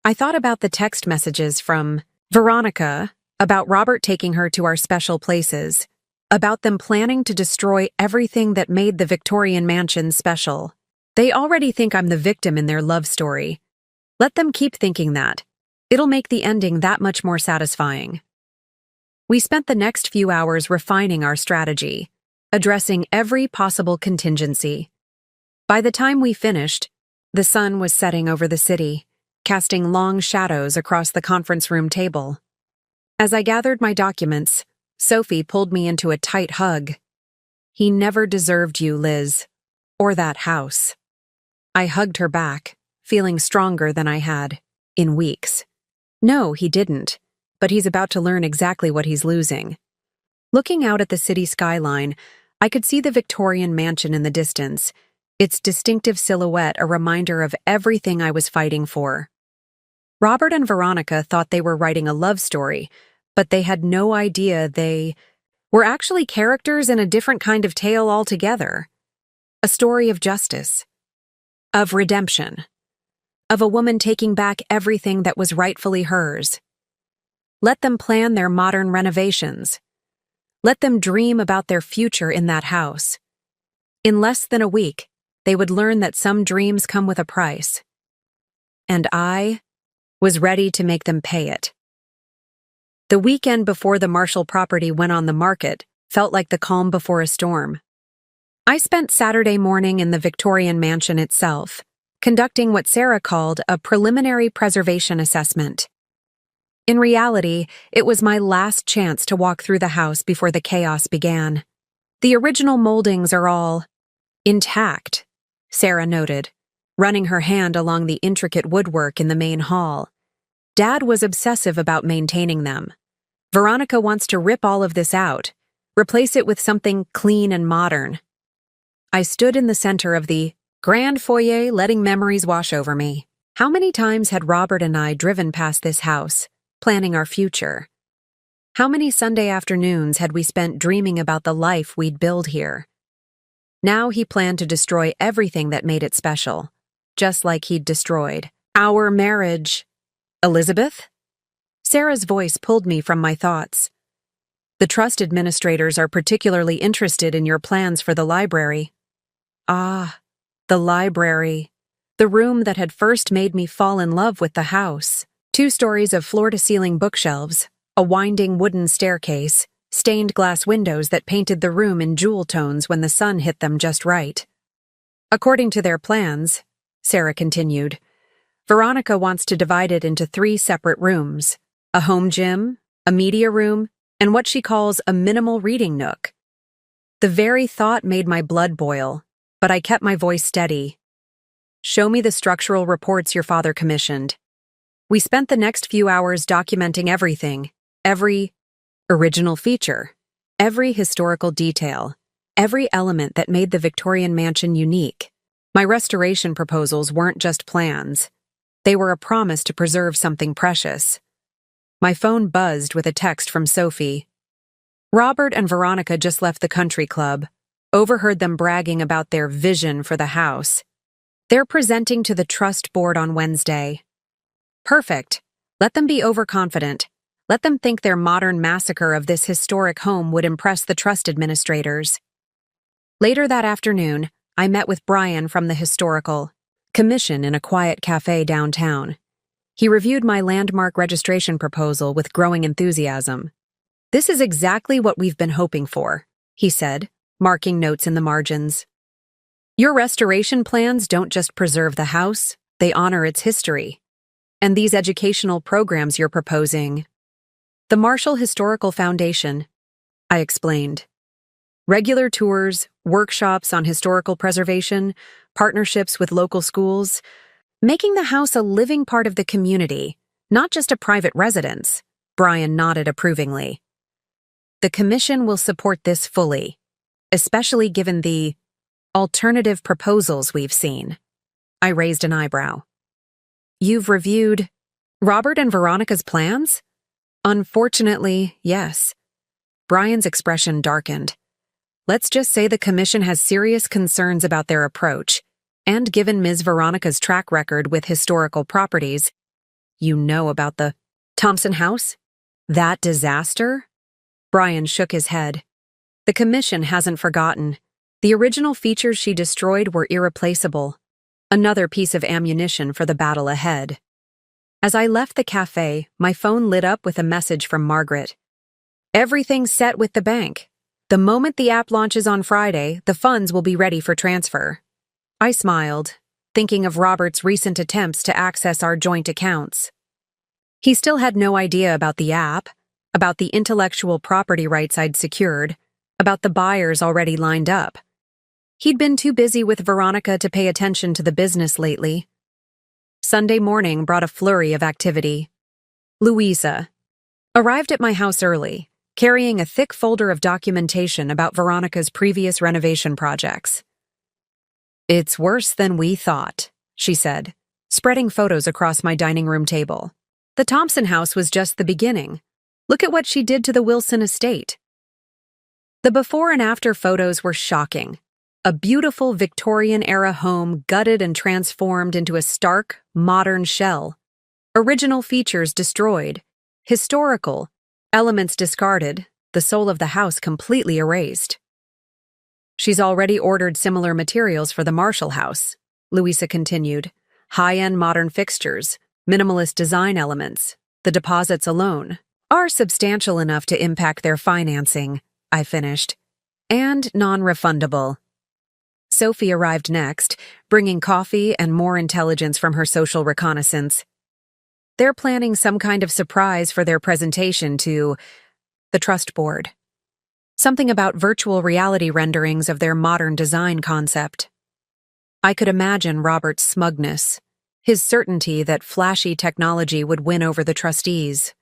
I thought about the text messages from Veronica, about Robert taking her to our special places, about them planning to destroy everything that made the Victorian mansion special. They already think I'm the victim in their love story. Let them keep thinking that. It'll make the ending that much more satisfying. We spent the next few hours refining our strategy, addressing every possible contingency. By the time we finished, the sun was setting over the city, casting long shadows across the conference room table. As I gathered my documents, Sophie pulled me into a tight hug. He never deserved you, Liz, or that house. I hugged her back, feeling stronger than I had in weeks. No, he didn't, but he's about to learn exactly what he's losing. Looking out at the city skyline, I could see the Victorian mansion in the distance, its distinctive silhouette a reminder of everything I was fighting for. Robert and Veronica thought they were writing a love story, but they had no idea they were actually characters in a different kind of tale altogether. A story of justice, of redemption, of a woman taking back everything that was rightfully hers. Let them plan their modern renovations. Let them dream about their future in that house. In less than a week, they would learn that some dreams come with a price. And I was ready to make them pay it. The weekend before the Marshall property went on the market felt like the calm before a storm. I spent Saturday morning in the Victorian mansion itself, conducting what Sarah called a preliminary preservation assessment. In reality, it was my last chance to walk through the house before the chaos began. The original moldings are all intact, Sarah noted, running her hand along the intricate woodwork in the main hall. Dad was obsessive about maintaining them. Veronica wants to rip all of this out, replace it with something clean and modern. I stood in the center of the grand foyer, letting memories wash over me. How many times had Robert and I driven past this house, planning our future? How many Sunday afternoons had we spent dreaming about the life we'd build here? Now he planned to destroy everything that made it special, just like he'd destroyed our marriage. Elizabeth? Sarah's voice pulled me from my thoughts. The trust administrators are particularly interested in your plans for the library. Ah, the library. The room that had first made me fall in love with the house. 2 stories of floor-to-ceiling bookshelves, a winding wooden staircase, stained glass windows that painted the room in jewel tones when the sun hit them just right. According to their plans, Sarah continued, Veronica wants to divide it into 3 separate rooms, a home gym, a media room, and what she calls a minimal reading nook. The very thought made my blood boil, but I kept my voice steady. Show me the structural reports your father commissioned. We spent the next few hours documenting everything, every original feature, every historical detail, every element that made the Victorian mansion unique. My restoration proposals weren't just plans. They were a promise to preserve something precious. My phone buzzed with a text from Sophie. Robert and Veronica just left the country club, overheard them bragging about their vision for the house. They're presenting to the trust board on Wednesday. Perfect. Let them be overconfident. Let them think their modern massacre of this historic home would impress the trust administrators. Later that afternoon, I met with Brian from the Historical Commission in a quiet cafe downtown. He reviewed my landmark registration proposal with growing enthusiasm. This is exactly what we've been hoping for, he said, marking notes in the margins. Your restoration plans don't just preserve the house, they honor its history. And these educational programs you're proposing. The Marshall Historical Foundation, I explained. Regular tours, workshops on historical preservation, partnerships with local schools. Making the house a living part of the community, not just a private residence. Brian nodded approvingly. The commission will support this fully, especially given the alternative proposals we've seen. I raised an eyebrow. You've reviewed Robert and Veronica's plans? Unfortunately, yes. Brian's expression darkened. Let's just say the commission has serious concerns about their approach, and given Ms. Veronica's track record with historical properties, you know about the Thompson house? That disaster? Brian shook his head. The commission hasn't forgotten. The original features she destroyed were irreplaceable. Another piece of ammunition for the battle ahead. As I left the cafe, my phone lit up with a message from Margaret. Everything's set with the bank. The moment the app launches on Friday, the funds will be ready for transfer. I smiled, thinking of Robert's recent attempts to access our joint accounts. He still had no idea about the app, about the intellectual property rights I'd secured, about the buyers already lined up. He'd been too busy with Veronica to pay attention to the business lately. Sunday morning brought a flurry of activity. Louisa arrived at my house early, carrying a thick folder of documentation about Veronica's previous renovation projects. It's worse than we thought, she said, spreading photos across my dining room table. The Thompson house was just the beginning. Look at what she did to the Wilson estate. The before and after photos were shocking. A beautiful Victorian-era home gutted and transformed into a stark, modern shell. Original features destroyed. Historical elements discarded, the soul of the house completely erased. She's already ordered similar materials for the Marshall house, Louisa continued. High-end modern fixtures, minimalist design elements. The deposits alone are substantial enough to impact their financing, I finished. And non-refundable. Sophie arrived next, bringing coffee and more intelligence from her social reconnaissance. They're planning some kind of surprise for their presentation to the trust board. Something about virtual reality renderings of their modern design concept. I could imagine Robert's smugness, his certainty that flashy technology would win over the trustees.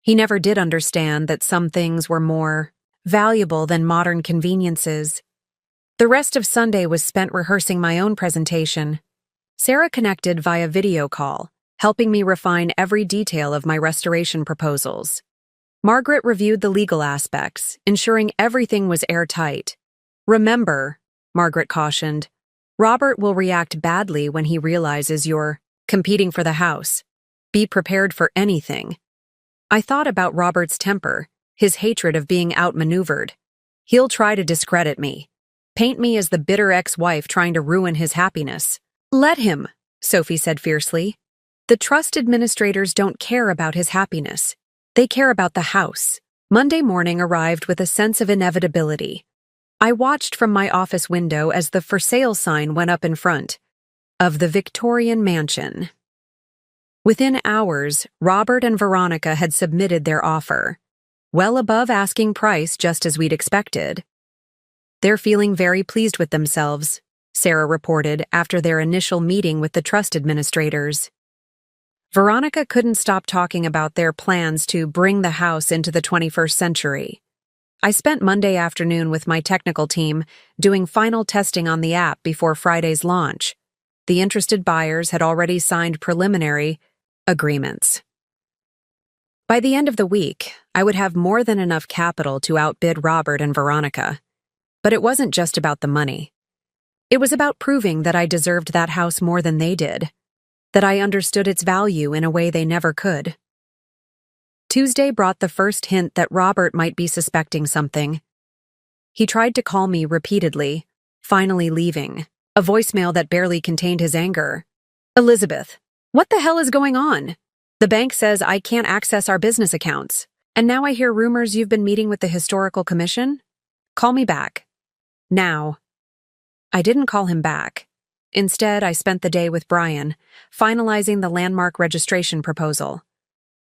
He never did understand that some things were more valuable than modern conveniences. The rest of Sunday was spent rehearsing my own presentation. Sarah connected via video call, helping me refine every detail of my restoration proposals. Margaret reviewed the legal aspects, ensuring everything was airtight. Remember, Margaret cautioned, Robert will react badly when he realizes you're competing for the house. Be prepared for anything. I thought about Robert's temper, his hatred of being outmaneuvered. He'll try to discredit me. Paint me as the bitter ex-wife trying to ruin his happiness. Let him, Sophie said fiercely. The trust administrators don't care about his happiness. They care about the house. Monday morning arrived with a sense of inevitability. I watched from my office window as the for sale sign went up in front of the Victorian mansion. Within hours, Robert and Veronica had submitted their offer. Well above asking price, just as we'd expected. They're feeling very pleased with themselves, Sarah reported after their initial meeting with the trust administrators. Veronica couldn't stop talking about their plans to bring the house into the 21st century. I spent Monday afternoon with my technical team doing final testing on the app before Friday's launch. The interested buyers had already signed preliminary agreements. By the end of the week, I would have more than enough capital to outbid Robert and Veronica. But it wasn't just about the money. It was about proving that I deserved that house more than they did, that I understood its value in a way they never could. Tuesday brought the first hint that Robert might be suspecting something. He tried to call me repeatedly, finally leaving, a voicemail that barely contained his anger. Elizabeth, what the hell is going on? The bank says I can't access our business accounts, and now I hear rumors you've been meeting with the Historical Commission? Call me back. Now. I didn't call him back. Instead, I spent the day with Brian, finalizing the landmark registration proposal.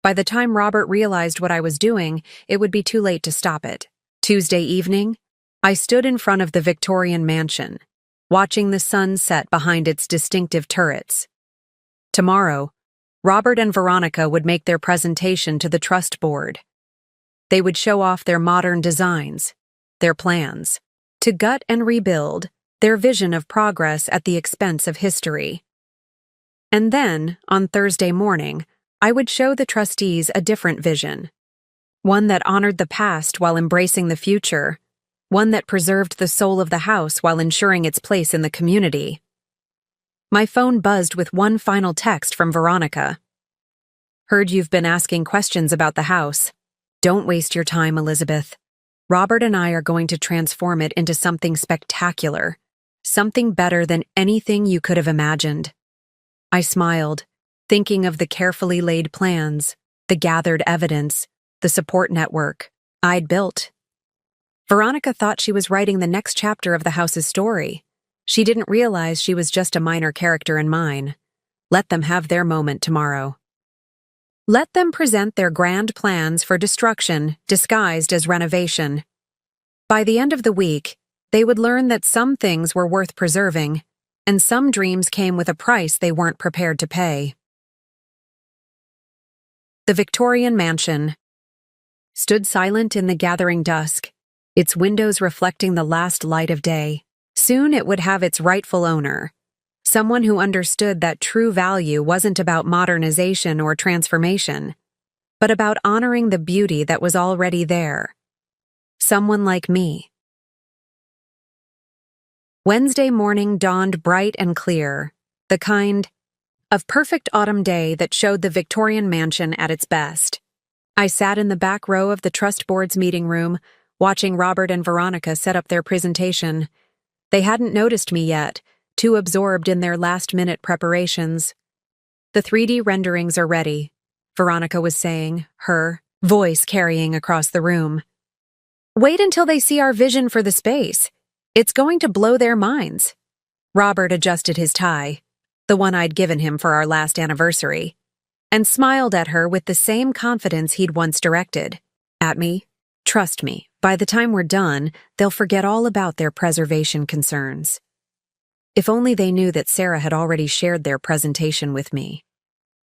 By the time Robert realized what I was doing, it would be too late to stop it. Tuesday evening, I stood in front of the Victorian mansion, watching the sun set behind its distinctive turrets. Tomorrow, Robert and Veronica would make their presentation to the trust board. They would show off their modern designs, their plans, to gut and rebuild their vision of progress at the expense of history. And then, on Thursday morning, I would show the trustees a different vision. One that honored the past while embracing the future. One that preserved the soul of the house while ensuring its place in the community. My phone buzzed with one final text from Veronica. "Heard you've been asking questions about the house. Don't waste your time, Elizabeth. Robert and I are going to transform it into something spectacular. Something better than anything you could have imagined." I smiled, thinking of the carefully laid plans, the gathered evidence, the support network I'd built. Veronica thought she was writing the next chapter of the house's story. She didn't realize she was just a minor character in mine. Let them have their moment tomorrow. Let them present their grand plans for destruction disguised as renovation. By the end of the week, they would learn that some things were worth preserving, and some dreams came with a price they weren't prepared to pay. The Victorian mansion stood silent in the gathering dusk, its windows reflecting the last light of day. Soon it would have its rightful owner, someone who understood that true value wasn't about modernization or transformation, but about honoring the beauty that was already there. Someone like me. Wednesday morning dawned bright and clear, the kind of perfect autumn day that showed the Victorian mansion at its best. I sat in the back row of the trust board's meeting room, watching Robert and Veronica set up their presentation. They hadn't noticed me yet, too absorbed in their last-minute preparations. "The 3D renderings are ready," Veronica was saying, her voice carrying across the room. "Wait until they see our vision for the space. It's going to blow their minds." Robert adjusted his tie, the one I'd given him for our last anniversary, and smiled at her with the same confidence he'd once directed at me. "Trust me, by the time we're done, they'll forget all about their preservation concerns." If only they knew that Sarah had already shared their presentation with me.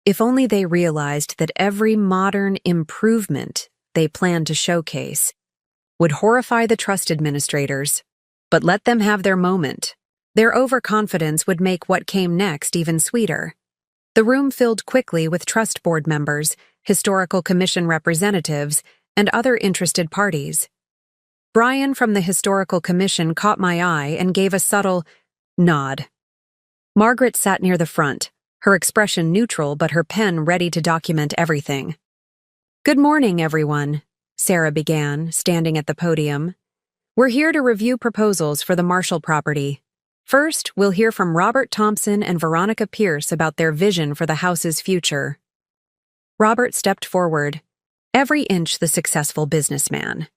If only they realized that every modern improvement they planned to showcase would horrify the trust administrators, but let them have their moment. Their overconfidence would make what came next even sweeter. The room filled quickly with trust board members, historical commission representatives, and other interested parties. Brian from the Historical Commission caught my eye and gave a subtle nod. Margaret sat near the front, her expression neutral but her pen ready to document everything. "Good morning, everyone," Sarah began, standing at the podium. "We're here to review proposals for the Marshall property. First, we'll hear from Robert Thompson and Veronica Pierce about their vision for the house's future." Robert stepped forward, every inch the successful businessman.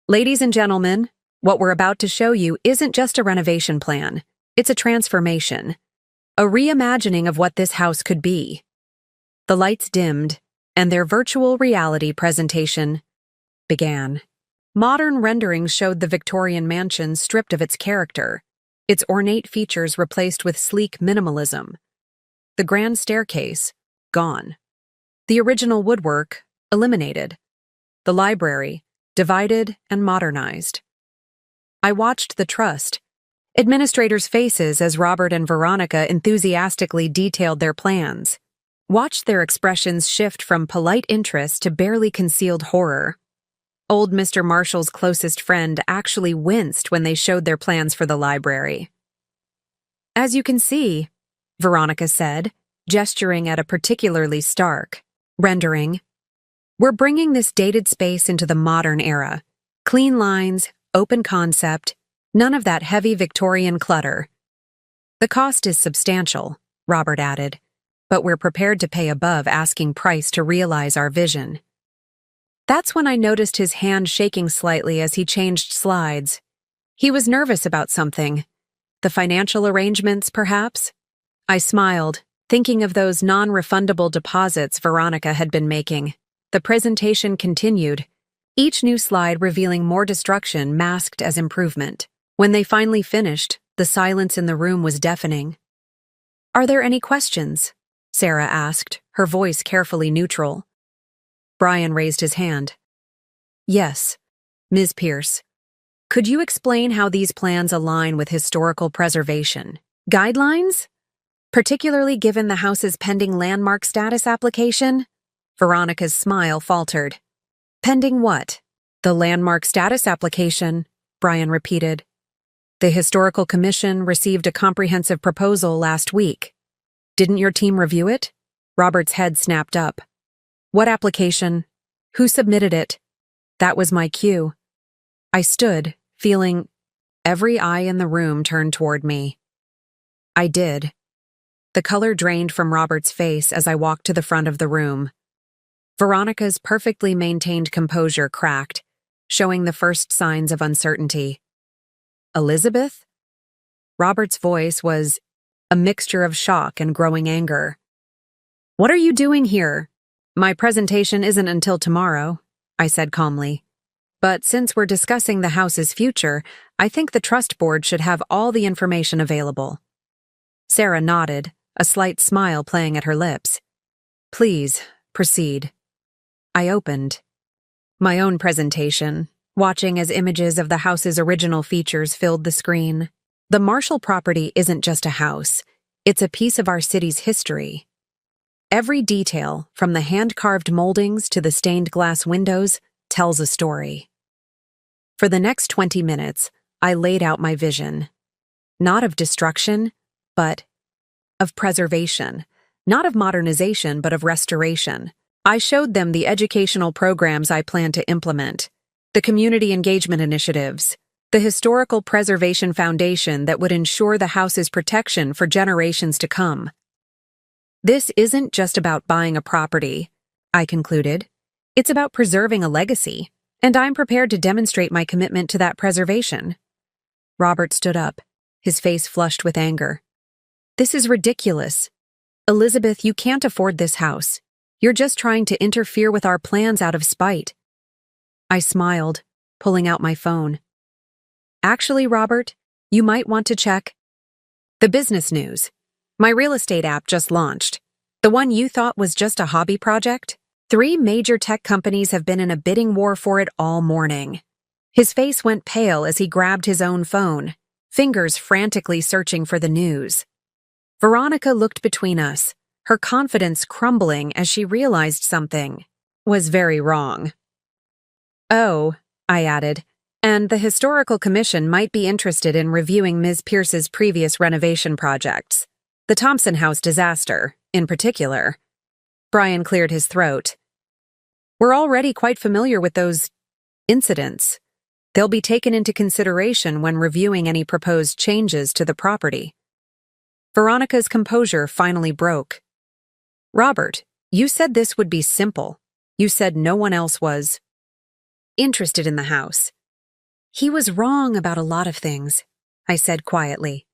"Ladies and gentlemen, what we're about to show you isn't just a renovation plan, it's a transformation, a reimagining of what this house could be." The lights dimmed, and their virtual reality presentation began. Modern renderings showed the Victorian mansion stripped of its character, its ornate features replaced with sleek minimalism. The grand staircase, gone. The original woodwork, eliminated. The library, divided and modernized. I watched the trust administrators' faces as Robert and Veronica enthusiastically detailed their plans. Watched their expressions shift from polite interest to barely concealed horror. Old Mr. Marshall's closest friend actually winced when they showed their plans for the library. "As you can see," Veronica said, gesturing at a particularly stark rendering, "we're bringing this dated space into the modern era. Clean lines, open concept, none of that heavy Victorian clutter. The cost is substantial," Robert added, "but we're prepared to pay above asking price to realize our vision." That's when I noticed his hand shaking slightly as he changed slides. He was nervous about something. The financial arrangements, perhaps? I smiled, thinking of those non-refundable deposits Veronica had been making. The presentation continued, each new slide revealing more destruction masked as improvement. When they finally finished, the silence in the room was deafening. Are there any questions? Sarah asked, her voice carefully neutral. Brian raised his hand. Yes, Ms. Pierce. Could you explain how these plans align with historical preservation guidelines? Particularly given the house's pending landmark status application? Veronica's smile faltered. Pending what? The landmark status application, Brian repeated. The Historical Commission received a comprehensive proposal last week. Didn't your team review it? Robert's head snapped up. What application? Who submitted it? That was my cue. I stood, feeling every eye in the room turned toward me. I did. The color drained from Robert's face as I walked to the front of the room. Veronica's perfectly maintained composure cracked, showing the first signs of uncertainty. Elizabeth? Robert's voice was a mixture of shock and growing anger. What are you doing here? My presentation isn't until tomorrow, I said calmly. But since we're discussing the house's future, I think the trust board should have all the information available. Sarah nodded, a slight smile playing at her lips. Please, proceed. I opened my own presentation, watching as images of the house's original features filled the screen. The Marshall property isn't just a house, it's a piece of our city's history. Every detail, from the hand-carved moldings to the stained glass windows, tells a story. For the next 20 minutes, I laid out my vision. Not of destruction, but of preservation. Not of modernization, but of restoration. I showed them the educational programs I plan to implement, the community engagement initiatives, the historical preservation foundation that would ensure the house's protection for generations to come. This isn't just about buying a property, I concluded. It's about preserving a legacy, and I'm prepared to demonstrate my commitment to that preservation. Robert stood up, his face flushed with anger. This is ridiculous. Elizabeth, you can't afford this house. You're just trying to interfere with our plans out of spite. I smiled, pulling out my phone. Actually, Robert, you might want to check the business news. My real estate app just launched. The one you thought was just a hobby project? 3 major tech companies have been in a bidding war for it all morning. His face went pale as he grabbed his own phone, fingers frantically searching for the news. Veronica looked between us, her confidence crumbling as she realized something was very wrong. Oh, I added, and the Historical Commission might be interested in reviewing Ms. Pierce's previous renovation projects. The Thompson House disaster, in particular. Brian cleared his throat. We're already quite familiar with those incidents. They'll be taken into consideration when reviewing any proposed changes to the property. Veronica's composure finally broke. Robert, you said this would be simple. You said no one else was interested in the house. He was wrong about a lot of things, I said quietly.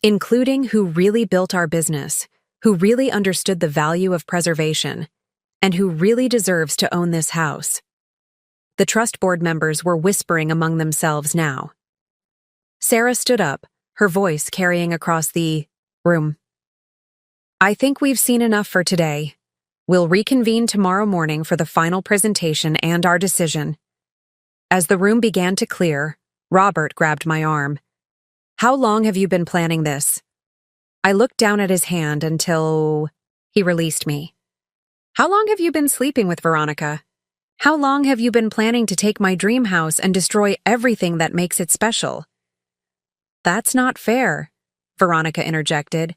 Including who really built our business, who really understood the value of preservation, and who really deserves to own this house. The trust board members were whispering among themselves now. Sarah stood up, her voice carrying across the room. I think we've seen enough for today. We'll reconvene tomorrow morning for the final presentation and our decision. As the room began to clear, Robert grabbed my arm. How long have you been planning this? I looked down at his hand until he released me. How long have you been sleeping with Veronica? How long have you been planning to take my dream house and destroy everything that makes it special? That's not fair, Veronica interjected.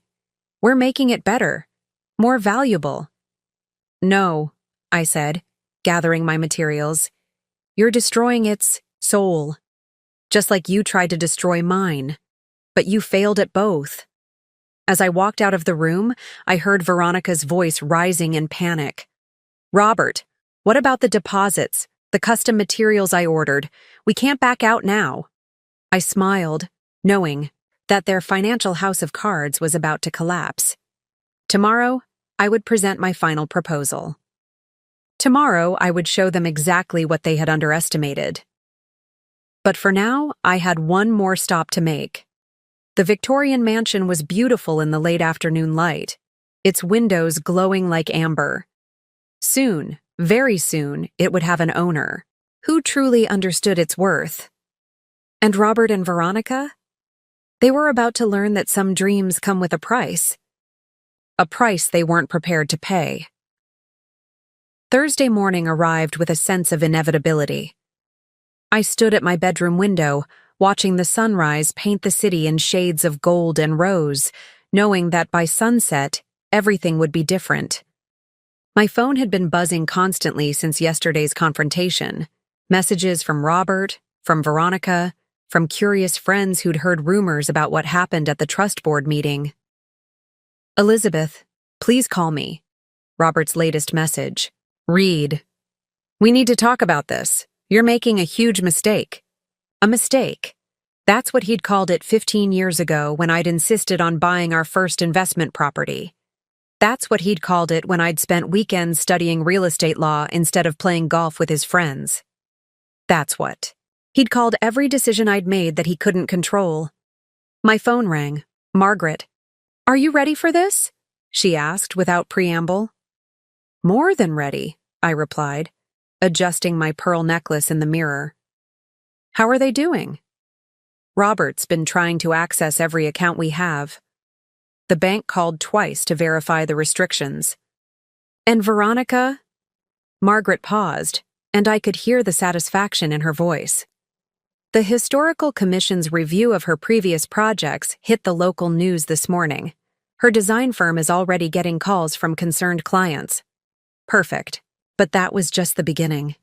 We're making it better, more valuable. No, I said, gathering my materials. You're destroying its soul, just like you tried to destroy mine. But you failed at both. As I walked out of the room, I heard Veronica's voice rising in panic. Robert, what about the deposits, the custom materials I ordered? We can't back out now. I smiled, knowing that their financial house of cards was about to collapse. Tomorrow, I would present my final proposal. Tomorrow, I would show them exactly what they had underestimated. But for now, I had one more stop to make. The Victorian mansion was beautiful in the late afternoon light, its windows glowing like amber. Soon, very soon, it would have an owner who truly understood its worth. And Robert and Veronica? They were about to learn that some dreams come with a price they weren't prepared to pay. Thursday morning arrived with a sense of inevitability. I stood at my bedroom window, watching the sunrise paint the city in shades of gold and rose, knowing that by sunset, everything would be different. My phone had been buzzing constantly since yesterday's confrontation. Messages from Robert, from Veronica, from curious friends who'd heard rumors about what happened at the trust board meeting. Elizabeth, please call me. Robert's latest message. Read. We need to talk about this. You're making a huge mistake. A mistake. That's what he'd called it 15 years ago when I'd insisted on buying our first investment property. That's what he'd called it when I'd spent weekends studying real estate law instead of playing golf with his friends. That's what. He'd called every decision I'd made that he couldn't control. My phone rang. Margaret. Are you ready for this? She asked without preamble. More than ready, I replied, adjusting my pearl necklace in the mirror. How are they doing? Robert's been trying to access every account we have. The bank called twice to verify the restrictions. And Veronica? Margaret paused, and I could hear the satisfaction in her voice. The Historical Commission's review of her previous projects hit the local news this morning. Her design firm is already getting calls from concerned clients. Perfect, but that was just the beginning.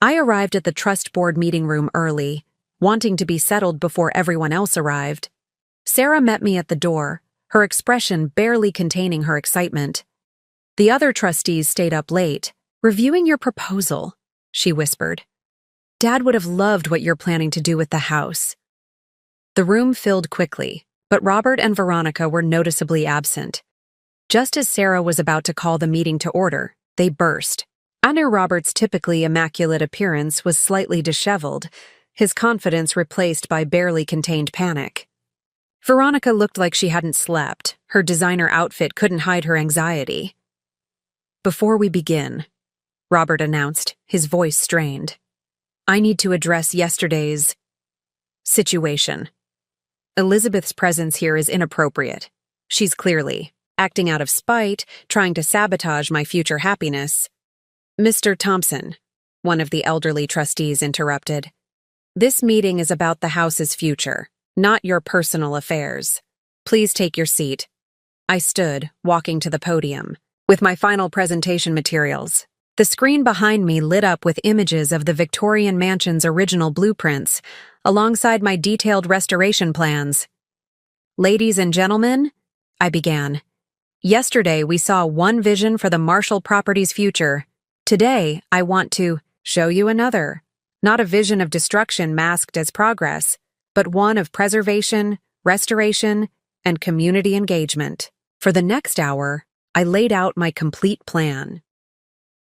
I arrived at the trust board meeting room early, wanting to be settled before everyone else arrived. Sarah met me at the door, her expression barely containing her excitement. The other trustees stayed up late, reviewing your proposal, she whispered. Dad would have loved what you're planning to do with the house. The room filled quickly, but Robert and Veronica were noticeably absent. Just as Sarah was about to call the meeting to order, they burst. I knew Robert's typically immaculate appearance was slightly disheveled, his confidence replaced by barely contained panic. Veronica looked like she hadn't slept. Her designer outfit couldn't hide her anxiety. Before we begin, Robert announced, his voice strained, I need to address yesterday's situation. Elizabeth's presence here is inappropriate. She's clearly acting out of spite, trying to sabotage my future happiness. Mr. Thompson, one of the elderly trustees interrupted. This meeting is about the house's future, not your personal affairs. Please take your seat. I stood, walking to the podium, with my final presentation materials. The screen behind me lit up with images of the Victorian mansion's original blueprints, alongside my detailed restoration plans. Ladies and gentlemen, I began. Yesterday we saw one vision for the Marshall property's future. Today I want to show you another. Not a vision of destruction masked as progress, but one of preservation, restoration, and community engagement. For the next hour, I laid out my complete plan.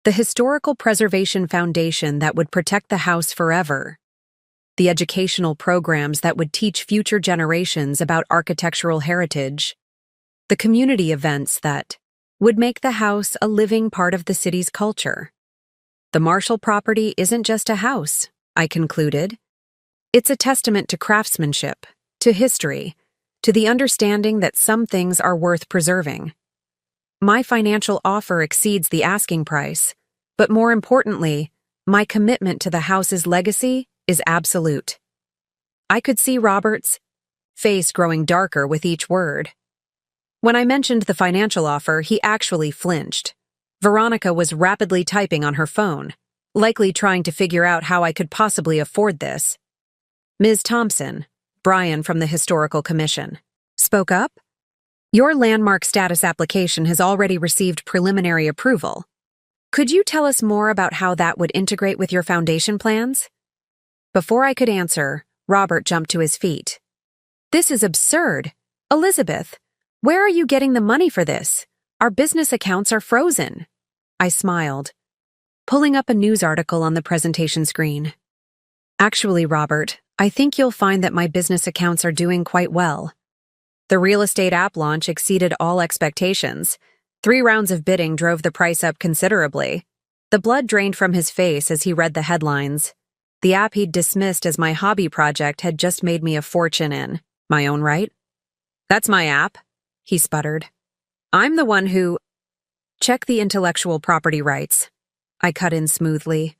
The historical preservation foundation that would protect the house forever. The educational programs that would teach future generations about architectural heritage. The community events that would make the house a living part of the city's culture. The Marshall property isn't just a house, I concluded. It's a testament to craftsmanship, to history, to the understanding that some things are worth preserving. My financial offer exceeds the asking price, but more importantly, my commitment to the house's legacy is absolute. I could see Robert's face growing darker with each word. When I mentioned the financial offer, he actually flinched. Veronica was rapidly typing on her phone, likely trying to figure out how I could possibly afford this. Ms. Thompson, Brian from the Historical Commission, spoke up. Your landmark status application has already received preliminary approval. Could you tell us more about how that would integrate with your foundation plans? Before I could answer, Robert jumped to his feet. This is absurd. Elizabeth, where are you getting the money for this? Our business accounts are frozen. I smiled, pulling up a news article on the presentation screen. Actually, Robert, I think you'll find that my business accounts are doing quite well. The real estate app launch exceeded all expectations. 3 rounds of bidding drove the price up considerably. The blood drained from his face as he read the headlines. The app he'd dismissed as my hobby project had just made me a fortune in my own right. That's my app, he sputtered. I'm the one who... Check the intellectual property rights. I cut in smoothly.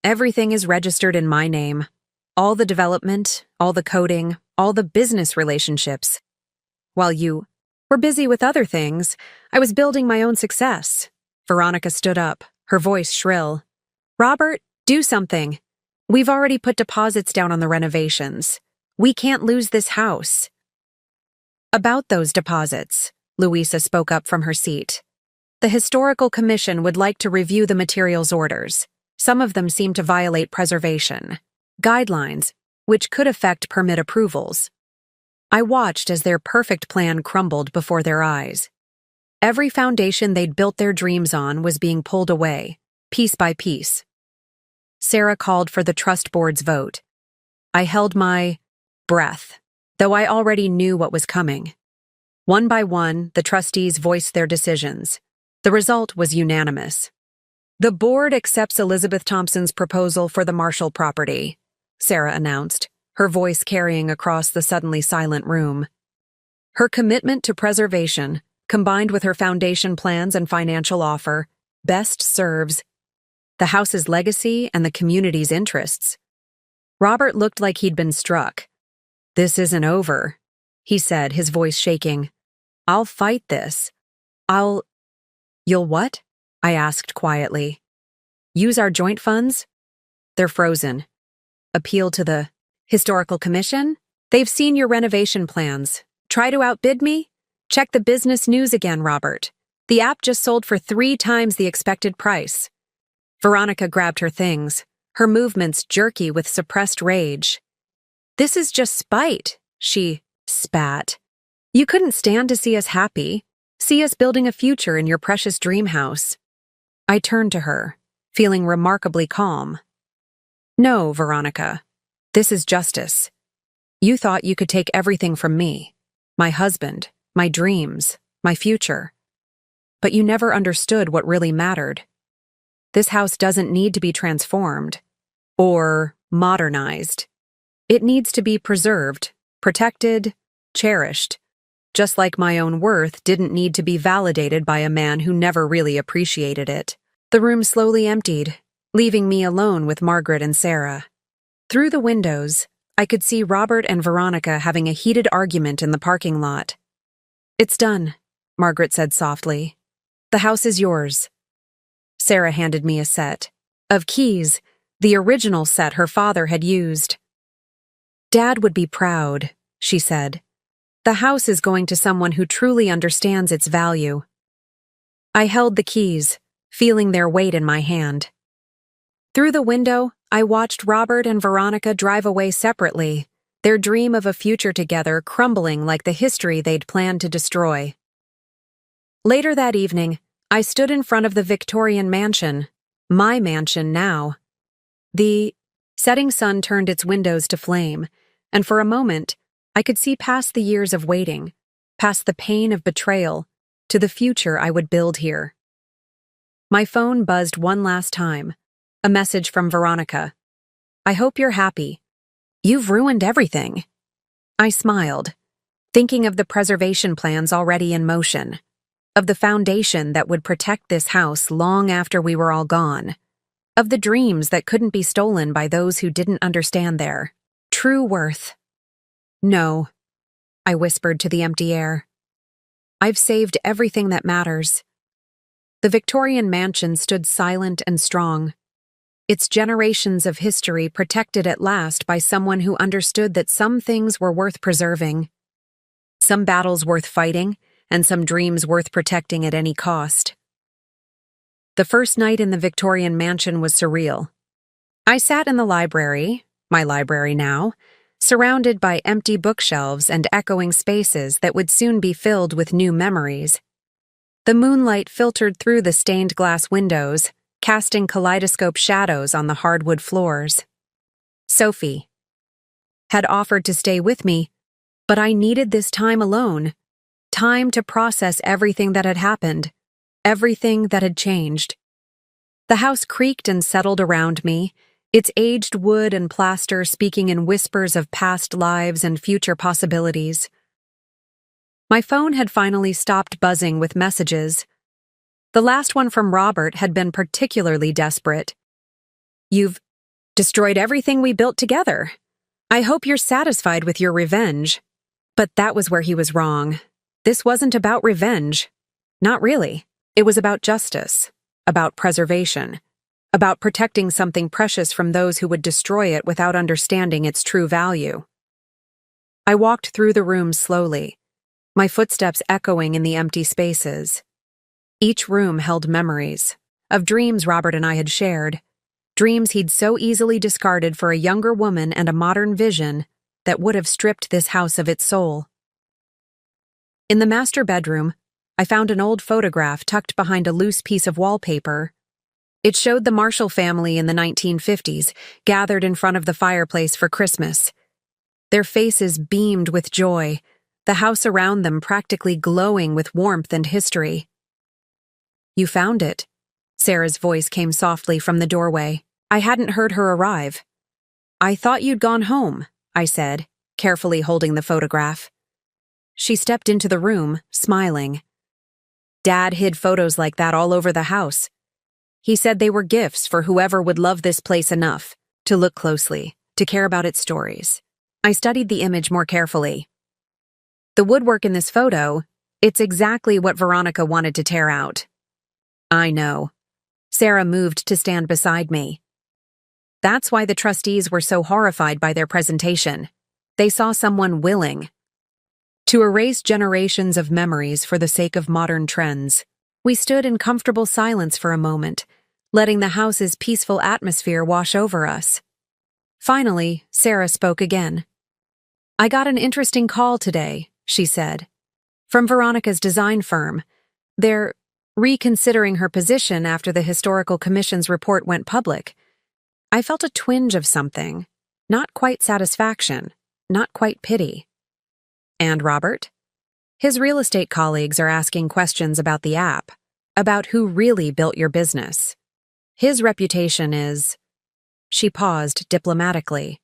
Everything is registered in my name. All the development, all the coding, all the business relationships. While you were busy with other things, I was building my own success. Veronica stood up, her voice shrill. Robert, do something. We've already put deposits down on the renovations. We can't lose this house. About those deposits, Louisa spoke up from her seat. The Historical Commission would like to review the materials orders. Some of them seem to violate preservation guidelines, which could affect permit approvals. I watched as their perfect plan crumbled before their eyes. Every foundation they'd built their dreams on was being pulled away, piece by piece. Sarah called for the trust board's vote. I held my breath, though I already knew what was coming. One by one, the trustees voiced their decisions. The result was unanimous. The board accepts Elizabeth Thompson's proposal for the Marshall property, Sarah announced, her voice carrying across the suddenly silent room. Her commitment to preservation, combined with her foundation plans and financial offer, best serves the house's legacy and the community's interests. Robert looked like he'd been struck. This isn't over, he said, his voice shaking. I'll fight this. You'll what? I asked quietly. Use our joint funds? They're frozen. Appeal to the Historical Commission? They've seen your renovation plans. Try to outbid me? Check the business news again, Robert. The app just sold for 3 times the expected price. Veronica grabbed her things, her movements jerky with suppressed rage. This is just spite, she spat. You couldn't stand to see us happy, see us building a future in your precious dream house. I turned to her, feeling remarkably calm. No, Veronica. This is justice. You thought you could take everything from me, my husband, my dreams, my future. But you never understood what really mattered. This house doesn't need to be transformed or modernized. It needs to be preserved, protected, cherished, just like my own worth didn't need to be validated by a man who never really appreciated it. The room slowly emptied, leaving me alone with Margaret and Sarah. Through the windows, I could see Robert and Veronica having a heated argument in the parking lot. It's done, Margaret said softly. The house is yours. Sarah handed me a set of keys, the original set her father had used. Dad would be proud, she said. The house is going to someone who truly understands its value. I held the keys, feeling their weight in my hand. Through the window, I watched Robert and Veronica drive away separately, their dream of a future together crumbling like the history they'd planned to destroy. Later that evening, I stood in front of the Victorian mansion, my mansion now. The setting sun turned its windows to flame, and for a moment, I could see past the years of waiting, past the pain of betrayal, to the future I would build here. My phone buzzed one last time. A message from Veronica. I hope you're happy. You've ruined everything. I smiled, thinking of the preservation plans already in motion, of the foundation that would protect this house long after we were all gone, of the dreams that couldn't be stolen by those who didn't understand their true worth. No, I whispered to the empty air. I've saved everything that matters. The Victorian mansion stood silent and strong, its generations of history protected at last by someone who understood that some things were worth preserving, some battles worth fighting, and some dreams worth protecting at any cost. The first night in the Victorian mansion was surreal. I sat in the library, my library now, surrounded by empty bookshelves and echoing spaces that would soon be filled with new memories. The moonlight filtered through the stained glass windows, casting kaleidoscope shadows on the hardwood floors. Sophie. had offered to stay with me, but I needed this time alone. Time to process everything that had happened, everything that had changed. The house creaked and settled around me, its aged wood and plaster speaking in whispers of past lives and future possibilities. My phone had finally stopped buzzing with messages. The last one from Robert had been particularly desperate. "You've destroyed everything we built together. I hope you're satisfied with your revenge." But that was where he was wrong. This wasn't about revenge. Not really. It was about justice, about preservation, about protecting something precious from those who would destroy it without understanding its true value. I walked through the room slowly, my footsteps echoing in the empty spaces. Each room held memories of dreams Robert and I had shared, dreams he'd so easily discarded for a younger woman and a modern vision that would have stripped this house of its soul. In the master bedroom, I found an old photograph tucked behind a loose piece of wallpaper. It showed the Marshall family in the 1950s, gathered in front of the fireplace for Christmas. Their faces beamed with joy, the house around them practically glowing with warmth and history. "You found it." Sarah's voice came softly from the doorway. I hadn't heard her arrive. "I thought you'd gone home," I said, carefully holding the photograph. She stepped into the room, smiling. "Dad hid photos like that all over the house. He said they were gifts for whoever would love this place enough to look closely, to care about its stories." I studied the image more carefully. The woodwork in this photo, it's exactly what Veronica wanted to tear out. "I know." Sarah moved to stand beside me. "That's why the trustees were so horrified by their presentation. They saw someone willing to erase generations of memories for the sake of modern trends." We stood in comfortable silence for a moment, letting the house's peaceful atmosphere wash over us. Finally, Sarah spoke again. "I got an interesting call today," she said, "from Veronica's design firm. They're reconsidering her position after the Historical Commission's report went public. I felt a twinge of something, not quite satisfaction, not quite pity." "And Robert?" "His real estate colleagues are asking questions about the app, about who really built your business. His reputation is—" She paused diplomatically.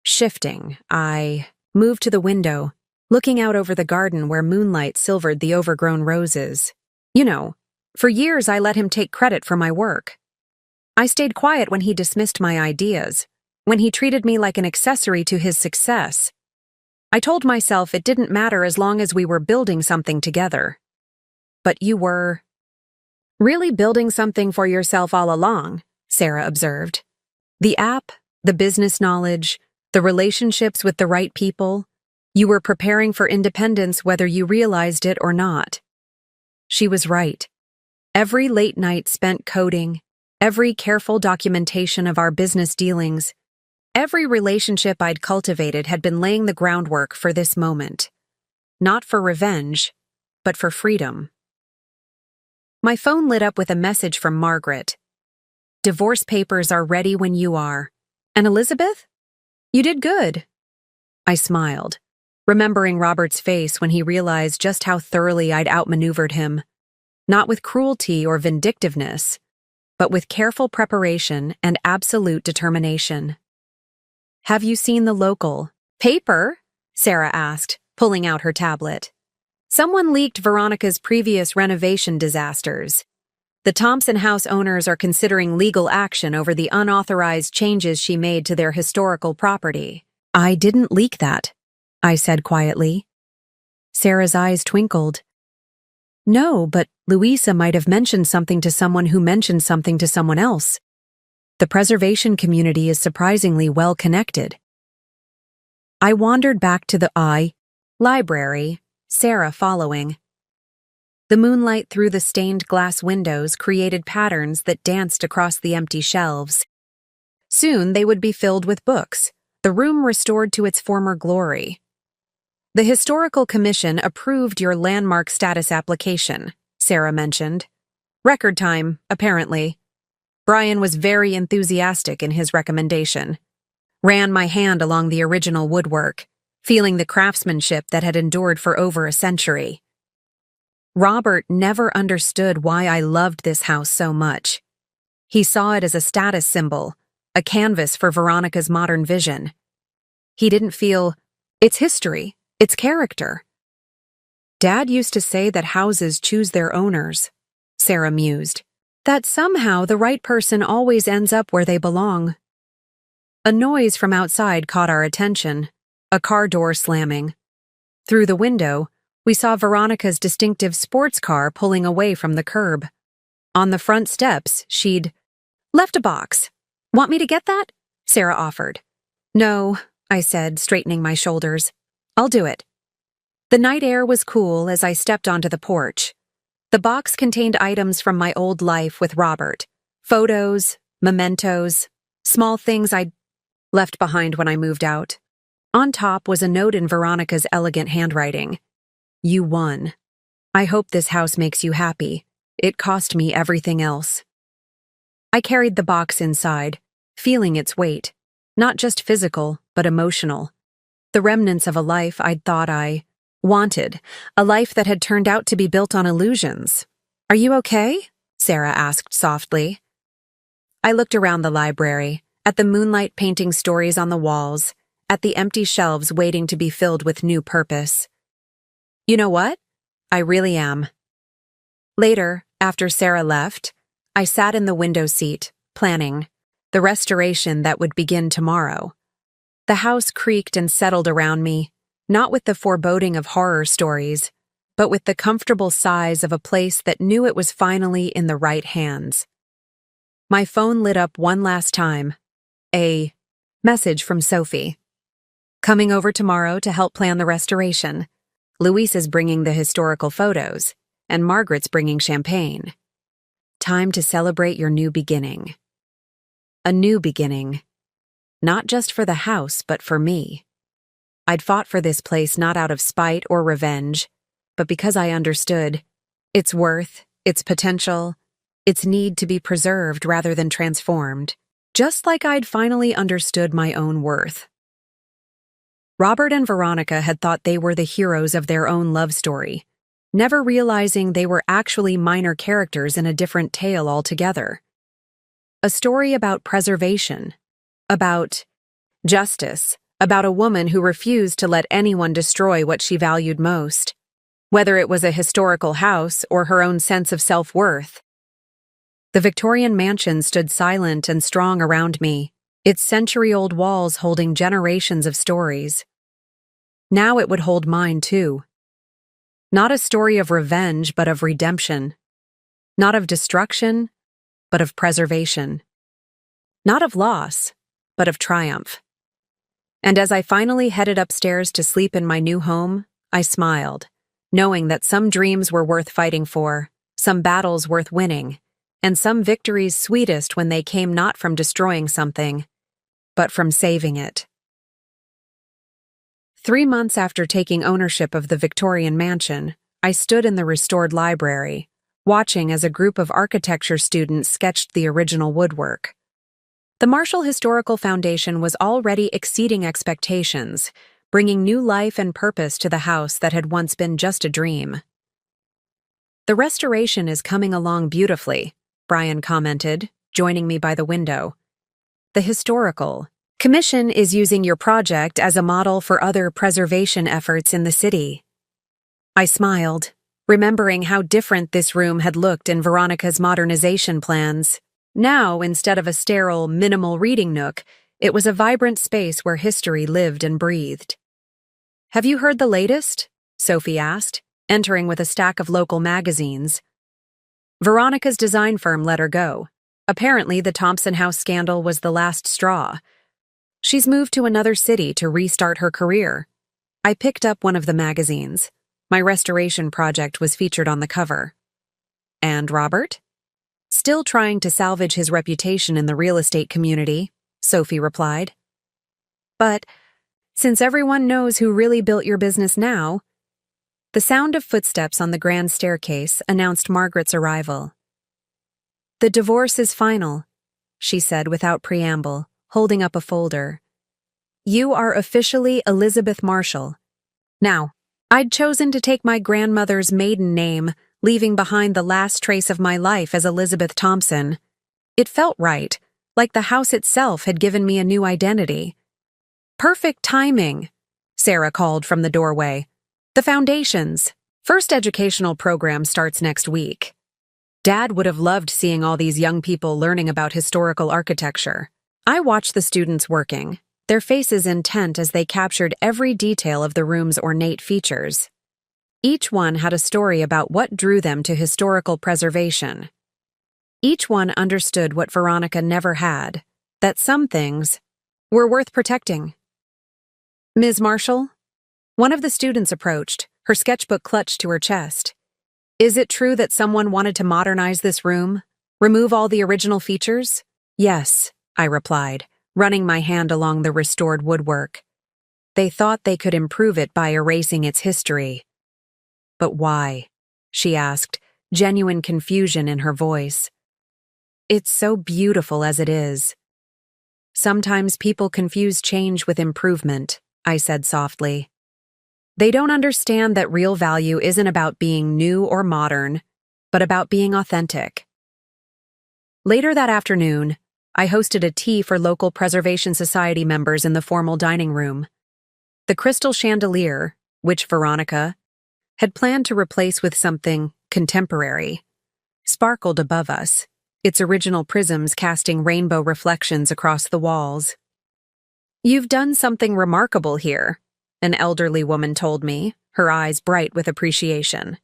"Shifting." I moved to the window, looking out over the garden where moonlight silvered the overgrown roses. "You know, for years I let him take credit for my work. I stayed quiet when he dismissed my ideas, when he treated me like an accessory to his success. I told myself it didn't matter as long as we were building something together. But you were really building something for yourself all along," Sarah observed. "The app, the business knowledge, the relationships with the right people. You were preparing for independence whether you realized it or not." She was right. Every late night spent coding, every careful documentation of our business dealings, every relationship I'd cultivated had been laying the groundwork for this moment. Not for revenge, but for freedom. My phone lit up with a message from Margaret. "Divorce papers are ready when you are. And Elizabeth? You did good." I smiled, remembering Robert's face when he realized just how thoroughly I'd outmaneuvered him. Not with cruelty or vindictiveness, but with careful preparation and absolute determination. "Have you seen the local paper?" Sarah asked, pulling out her tablet. "Someone leaked Veronica's previous renovation disasters. The Thompson house owners are considering legal action over the unauthorized changes she made to their historical property." "I didn't leak that," I said quietly. Sarah's eyes twinkled. "No, but Louisa might have mentioned something to someone who mentioned something to someone else. The preservation community is surprisingly well connected." I wandered back to the library, Sarah following. The moonlight through the stained glass windows created patterns that danced across the empty shelves. Soon they would be filled with books, the room restored to its former glory. "The Historical Commission approved your landmark status application," Sarah mentioned. "Record time, apparently. Brian was very enthusiastic in his recommendation. ran my hand along the original woodwork, feeling the craftsmanship that had endured for over a century. Robert never understood why I loved this house so much. He saw it as a status symbol, a canvas for Veronica's modern vision. He didn't feel, it's history, it's character. Dad used to say that houses choose their owners, Sarah mused, that somehow the right person always ends up where they belong. A noise from outside caught our attention, a car door slamming. Through the window, we saw Veronica's distinctive sports car pulling away from the curb. On the front steps, she'd left a box. Want me to get that? Sarah offered. No, I said, straightening my shoulders. I'll do it. The night air was cool as I stepped onto the porch. The box contained items from my old life with Robert. Photos, mementos, small things I'd left behind when I moved out. On top was a note in Veronica's elegant handwriting. You won. I hope this house makes you happy. It cost me everything else. I carried the box inside, feeling its weight, not just physical, but emotional. The remnants of a life I'd thought I wanted, a life that had turned out to be built on illusions. Are you okay? Sarah asked softly. I looked around the library, at the moonlight painting stories on the walls, at the empty shelves waiting to be filled with new purpose. You know what? I really am. Later, after Sarah left, I sat in the window seat, planning the restoration that would begin tomorrow. The house creaked and settled around me, not with the foreboding of horror stories, but with the comfortable sighs of a place that knew it was finally in the right hands. My phone lit up one last time. A message from Sophie. Coming over tomorrow to help plan the restoration. Louise is bringing the historical photos, and Margaret's bringing champagne. Time to celebrate your new beginning. A new beginning. Not just for the house, but for me. I'd fought for this place not out of spite or revenge, but because I understood its worth, its potential, its need to be preserved rather than transformed, just like I'd finally understood my own worth. Robert and Veronica had thought they were the heroes of their own love story, never realizing they were actually minor characters in a different tale altogether. A story about preservation, about justice, about a woman who refused to let anyone destroy what she valued most, whether it was a historical house or her own sense of self-worth. The Victorian mansion stood silent and strong around me, its century-old walls holding generations of stories. Now it would hold mine too. Not a story of revenge, but of redemption. Not of destruction, but of preservation. Not of loss, but of triumph. And as I finally headed upstairs to sleep in my new home, I smiled, knowing that some dreams were worth fighting for, some battles worth winning, and some victories sweetest when they came not from destroying something, but from saving it. 3 months after taking ownership of the Victorian mansion, I stood in the restored library, watching as a group of architecture students sketched the original woodwork. The Marshall Historical Foundation was already exceeding expectations, bringing new life and purpose to the house that had once been just a dream. The restoration is coming along beautifully, Brian commented, joining me by the window. The Historical Commission is using your project as a model for other preservation efforts in the city. I smiled, remembering how different this room had looked in Veronica's modernization plans. Now, instead of a sterile, minimal reading nook, it was a vibrant space where history lived and breathed. Have you heard the latest? Sophie asked, entering with a stack of local magazines. Veronica's design firm let her go. Apparently, the Thompson House scandal was the last straw. She's moved to another city to restart her career. I picked up one of the magazines. My restoration project was featured on the cover. And Robert? Still trying to salvage his reputation in the real estate community, Sophie replied. But, since everyone knows who really built your business now, the sound of footsteps on the grand staircase announced Margaret's arrival. The divorce is final, she said without preamble, holding up a folder. You are officially Elizabeth Marshall. Now, I'd chosen to take my grandmother's maiden name, leaving behind the last trace of my life as Elizabeth Thompson. It felt right, like the house itself had given me a new identity. Perfect timing, Sarah called from the doorway. The foundations. First educational program starts next week. Dad would have loved seeing all these young people learning about historical architecture. I watched the students working, their faces intent as they captured every detail of the room's ornate features. Each one had a story about what drew them to historical preservation. Each one understood what Veronica never had, that some things were worth protecting. Ms. Marshall? One of the students approached, her sketchbook clutched to her chest. Is it true that someone wanted to modernize this room? Remove all the original features? Yes, I replied, running my hand along the restored woodwork. They thought they could improve it by erasing its history. But why? She asked, genuine confusion in her voice. It's so beautiful as it is. Sometimes people confuse change with improvement, I said softly. They don't understand that real value isn't about being new or modern, but about being authentic. Later that afternoon, I hosted a tea for local Preservation Society members in the formal dining room. The crystal chandelier, which Veronica had planned to replace with something contemporary, sparkled above us, its original prisms casting rainbow reflections across the walls. You've done something remarkable here, an elderly woman told me, her eyes bright with appreciation.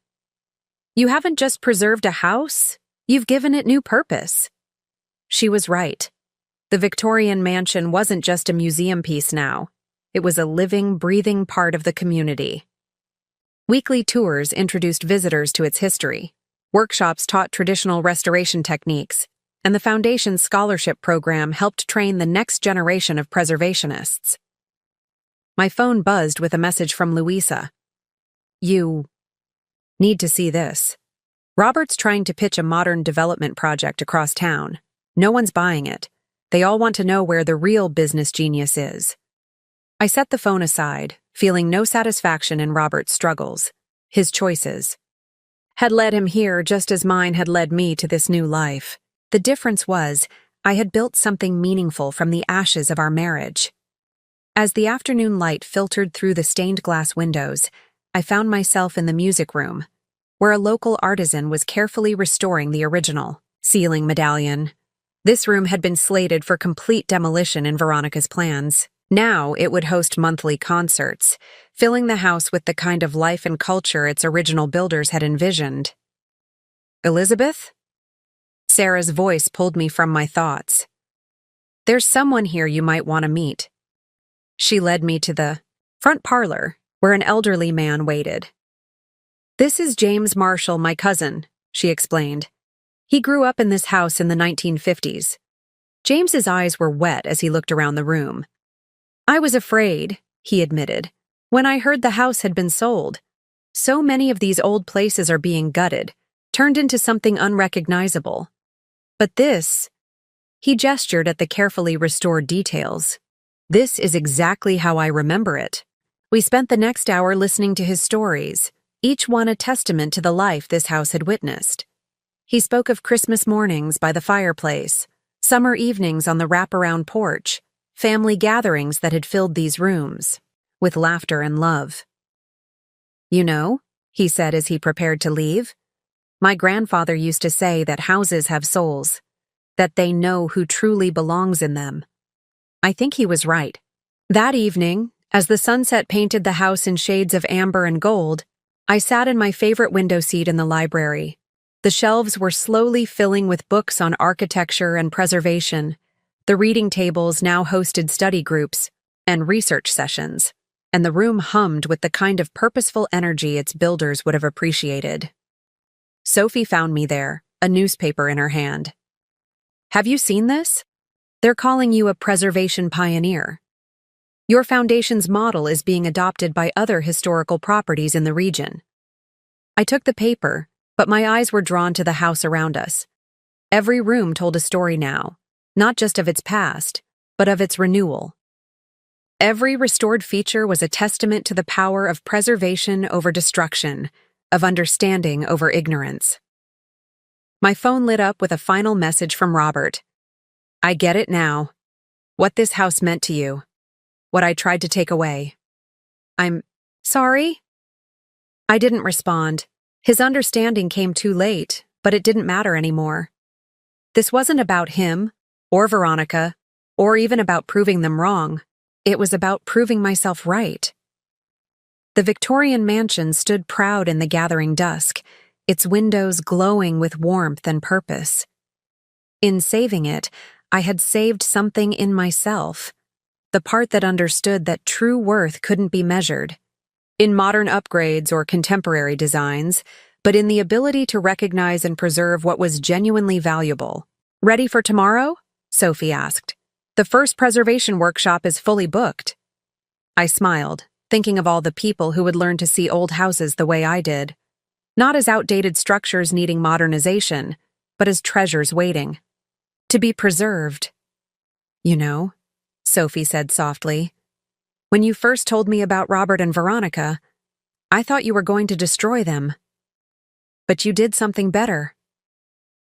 You haven't just preserved a house, you've given it new purpose. She was right. The Victorian mansion wasn't just a museum piece now. It was a living, breathing part of the community. Weekly tours introduced visitors to its history. Workshops taught traditional restoration techniques, and the Foundation's scholarship program helped train the next generation of preservationists. My phone buzzed with a message from Louisa. You need to see this. Robert's trying to pitch a modern development project across town. No one's buying it. They all want to know where the real business genius is. I set the phone aside, feeling no satisfaction in Robert's struggles. His choices had led him here just as mine had led me to this new life. The difference was, I had built something meaningful from the ashes of our marriage. As the afternoon light filtered through the stained glass windows, I found myself in the music room, where a local artisan was carefully restoring the original ceiling medallion. This room had been slated for complete demolition in Veronica's plans. Now it would host monthly concerts, filling the house with the kind of life and culture its original builders had envisioned. Elizabeth? Sarah's voice pulled me from my thoughts. There's someone here you might want to meet. She led me to the front parlor, where an elderly man waited. This is James Marshall, my cousin, she explained. He grew up in this house in the 1950s. James's eyes were wet as he looked around the room. I was afraid, he admitted, when I heard the house had been sold. So many of these old places are being gutted, turned into something unrecognizable. But this, he gestured at the carefully restored details. This is exactly how I remember it. We spent the next hour listening to his stories, each one a testament to the life this house had witnessed. He spoke of Christmas mornings by the fireplace, summer evenings on the wraparound porch, family gatherings that had filled these rooms, with laughter and love. You know, he said as he prepared to leave, my grandfather used to say that houses have souls, that they know who truly belongs in them. I think he was right. That evening, as the sunset painted the house in shades of amber and gold, I sat in my favorite window seat in the library. The shelves were slowly filling with books on architecture and preservation. The reading tables now hosted study groups and research sessions, and the room hummed with the kind of purposeful energy its builders would have appreciated. Sophie found me there, a newspaper in her hand. Have you seen this? They're calling you a preservation pioneer. Your foundation's model is being adopted by other historical properties in the region. I took the paper, but my eyes were drawn to the house around us. Every room told a story now, not just of its past, but of its renewal. Every restored feature was a testament to the power of preservation over destruction, of understanding over ignorance. My phone lit up with a final message from Robert. I get it now. What this house meant to you. What I tried to take away. I'm sorry? I didn't respond. His understanding came too late, but it didn't matter anymore. This wasn't about him, or Veronica, or even about proving them wrong. It was about proving myself right. The Victorian mansion stood proud in the gathering dusk, its windows glowing with warmth and purpose. In saving it, I had saved something in myself, the part that understood that true worth couldn't be measured in modern upgrades or contemporary designs, but in the ability to recognize and preserve what was genuinely valuable. Ready for tomorrow? Sophie asked. The first preservation workshop is fully booked. I smiled, thinking of all the people who would learn to see old houses the way I did. Not as outdated structures needing modernization, but as treasures waiting. To be preserved. You know, Sophie said softly, when you first told me about Robert and Veronica, I thought you were going to destroy them. But you did something better.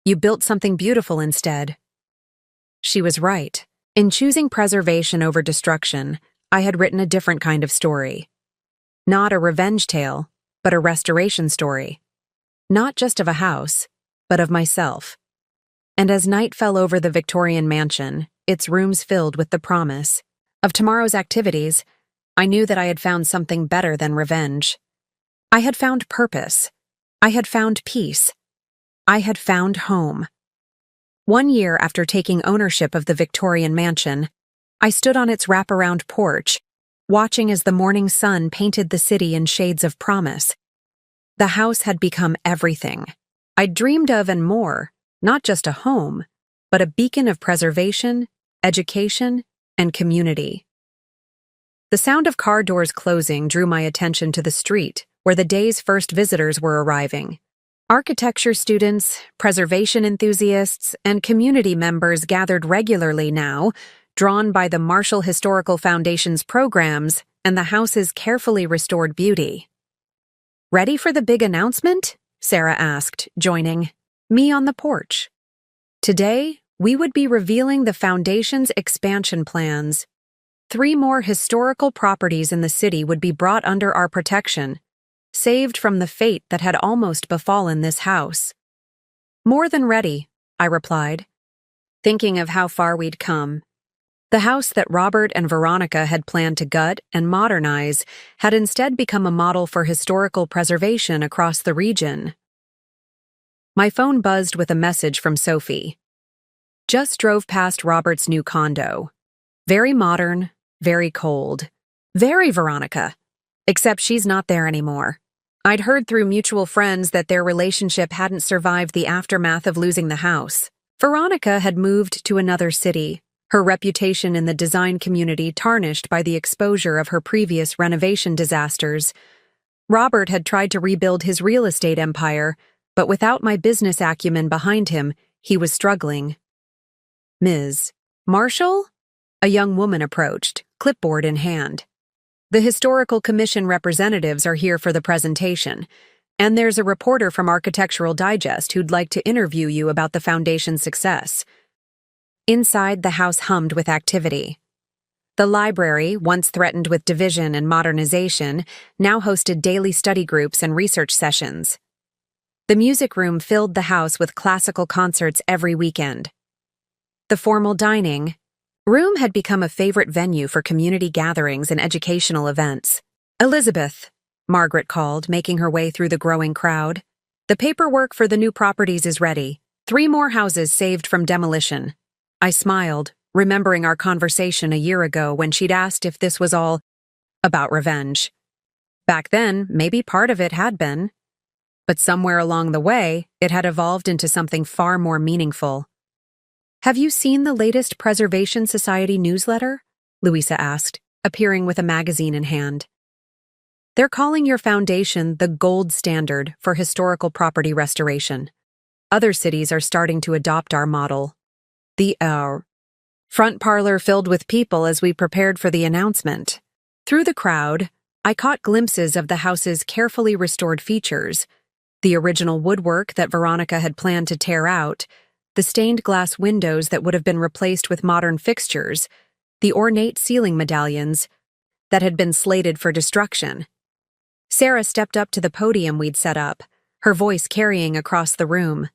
You built something beautiful instead. She was right. In choosing preservation over destruction, I had written a different kind of story. Not a revenge tale, but a restoration story. Not just of a house, but of myself. And as night fell over the Victorian mansion, its rooms filled with the promise of tomorrow's activities, I knew that I had found something better than revenge. I had found purpose. I had found peace. I had found home. 1 year after taking ownership of the Victorian mansion, I stood on its wraparound porch, watching as the morning sun painted the city in shades of promise. The house had become everything I'd dreamed of and more, not just a home, but a beacon of preservation, education, and community. The sound of car doors closing drew my attention to the street, where the day's first visitors were arriving. Architecture students, preservation enthusiasts, and community members gathered regularly now, drawn by the Marshall Historical Foundation's programs and the house's carefully restored beauty. Ready for the big announcement? Sarah asked, joining me on the porch. Today, we would be revealing the Foundation's expansion plans. 3 more historical properties in the city would be brought under our protection, saved from the fate that had almost befallen this house. More than ready, I replied, thinking of how far we'd come. The house that Robert and Veronica had planned to gut and modernize had instead become a model for historical preservation across the region. My phone buzzed with a message from Sophie. Just drove past Robert's new condo. Very modern, very cold. Very Veronica. Except she's not there anymore. I'd heard through mutual friends that their relationship hadn't survived the aftermath of losing the house. Veronica had moved to another city, her reputation in the design community tarnished by the exposure of her previous renovation disasters. Robert had tried to rebuild his real estate empire, but without my business acumen behind him, he was struggling. Ms. Marshall? A young woman approached, clipboard in hand. The Historical Commission representatives are here for the presentation, and there's a reporter from Architectural Digest who'd like to interview you about the Foundation's success. Inside, the house hummed with activity. The library, once threatened with division and modernization, now hosted daily study groups and research sessions. The music room filled the house with classical concerts every weekend. The formal dining room had become a favorite venue for community gatherings and educational events. Elizabeth, Margaret called, making her way through the growing crowd. The paperwork for the new properties is ready. 3 more houses saved from demolition. I smiled, remembering our conversation a year ago when she'd asked if this was all about revenge. Back then, maybe part of it had been. But somewhere along the way, it had evolved into something far more meaningful. Have you seen the latest Preservation Society newsletter? Louisa asked, appearing with a magazine in hand. They're calling your foundation the gold standard for historical property restoration. Other cities are starting to adopt our model. The Front parlor filled with people as we prepared for the announcement. Through the crowd, I caught glimpses of the house's carefully restored features: the original woodwork that Veronica had planned to tear out, the stained glass windows that would have been replaced with modern fixtures, the ornate ceiling medallions that had been slated for destruction. Sarah stepped up to the podium we'd set up, her voice carrying across the room.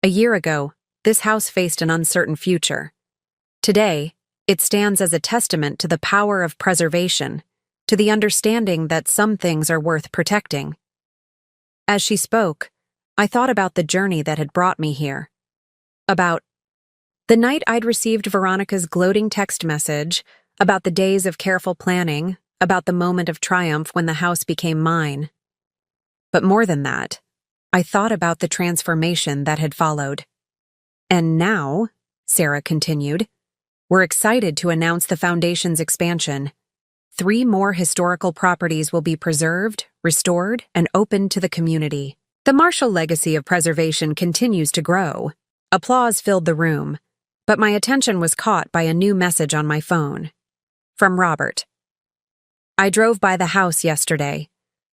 A year ago, this house faced an uncertain future. Today, it stands as a testament to the power of preservation, to the understanding that some things are worth protecting. As she spoke, I thought about the journey that had brought me here. About the night I'd received Veronica's gloating text message, about the days of careful planning, about the moment of triumph when the house became mine. But more than that, I thought about the transformation that had followed. And now, Sarah continued, we're excited to announce the Foundation's expansion. 3 more historical properties will be preserved, restored, and opened to the community. The Marshall legacy of preservation continues to grow. Applause filled the room, but my attention was caught by a new message on my phone. From Robert. I drove by the house yesterday,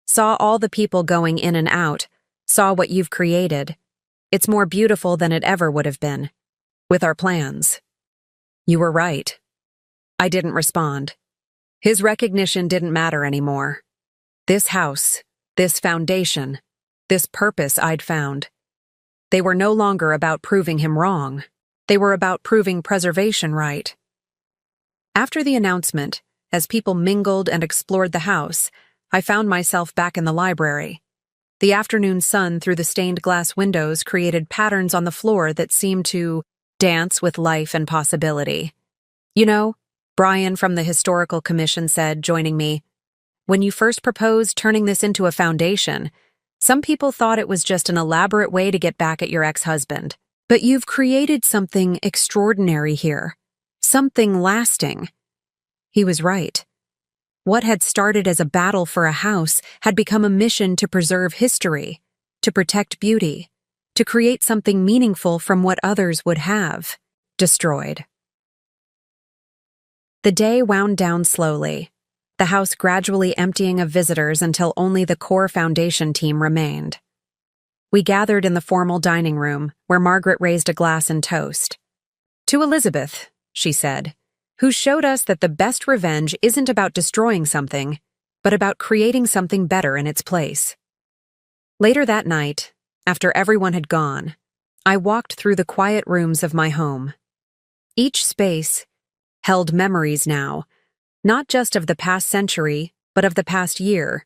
saw all the people going in and out, saw what you've created. It's more beautiful than it ever would have been. With our plans. You were right. I didn't respond. His recognition didn't matter anymore. This house, this foundation, this purpose I'd found. They were no longer about proving him wrong. They were about proving preservation right. After the announcement, as people mingled and explored the house, I found myself back in the library. The afternoon sun through the stained glass windows created patterns on the floor that seemed to dance with life and possibility. You know, Brian from the Historical Commission said, joining me, when you first proposed turning this into a foundation, some people thought it was just an elaborate way to get back at your ex-husband. But you've created something extraordinary here. Something lasting. He was right. What had started as a battle for a house had become a mission to preserve history, to protect beauty, to create something meaningful from what others would have destroyed. The day wound down slowly, the house gradually emptying of visitors until only the core foundation team remained. We gathered in the formal dining room, where Margaret raised a glass and toast. To Elizabeth, she said, who showed us that the best revenge isn't about destroying something, but about creating something better in its place. Later that night, after everyone had gone, I walked through the quiet rooms of my home. Each space held memories now, not just of the past century, but of the past year,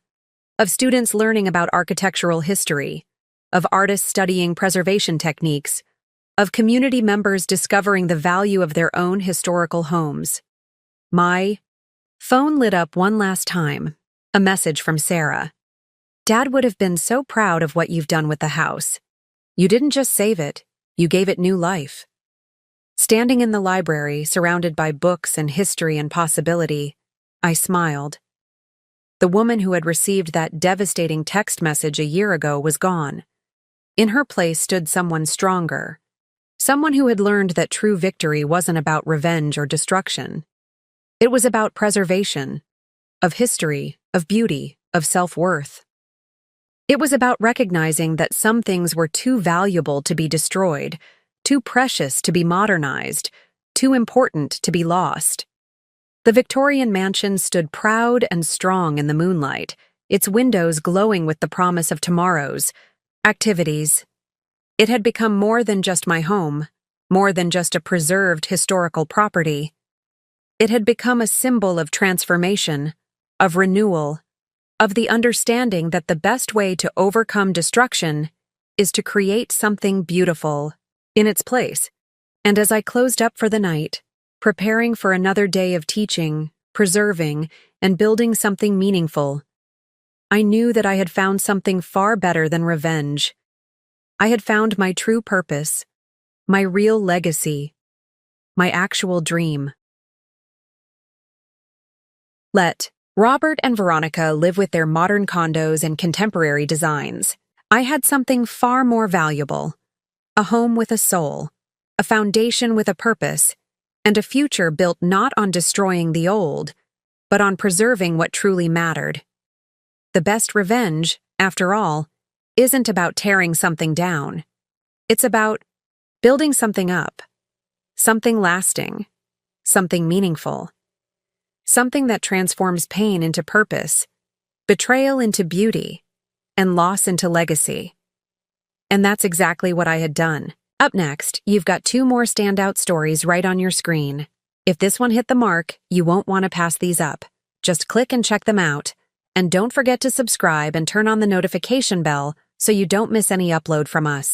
of students learning about architectural history, of artists studying preservation techniques, of community members discovering the value of their own historical homes. My phone lit up one last time, a message from Sarah. Dad would have been so proud of what you've done with the house. You didn't just save it, you gave it new life. Standing in the library, surrounded by books and history and possibility, I smiled. The woman who had received that devastating text message a year ago was gone. In her place stood someone stronger, someone who had learned that true victory wasn't about revenge or destruction. It was about preservation, of history, of beauty, of self-worth. It was about recognizing that some things were too valuable to be destroyed, too precious to be modernized, too important to be lost. The Victorian mansion stood proud and strong in the moonlight, its windows glowing with the promise of tomorrow's activities. It had become more than just my home, more than just a preserved historical property. It had become a symbol of transformation, of renewal, of the understanding that the best way to overcome destruction is to create something beautiful in its place. And as I closed up for the night, preparing for another day of teaching, preserving, and building something meaningful, I knew that I had found something far better than revenge. I had found my true purpose, my real legacy, my actual dream. Let Robert and Veronica live with their modern condos and contemporary designs. I had something far more valuable, a home with a soul, a foundation with a purpose, and a future built not on destroying the old, but on preserving what truly mattered. The best revenge, after all, isn't about tearing something down. It's about building something up, something lasting, something meaningful, something that transforms pain into purpose, betrayal into beauty, and loss into legacy. And that's exactly what I had done. Up next, you've got 2 more standout stories right on your screen. If this one hit the mark, you won't want to pass these up. Just click and check them out. And don't forget to subscribe and turn on the notification bell so you don't miss any upload from us.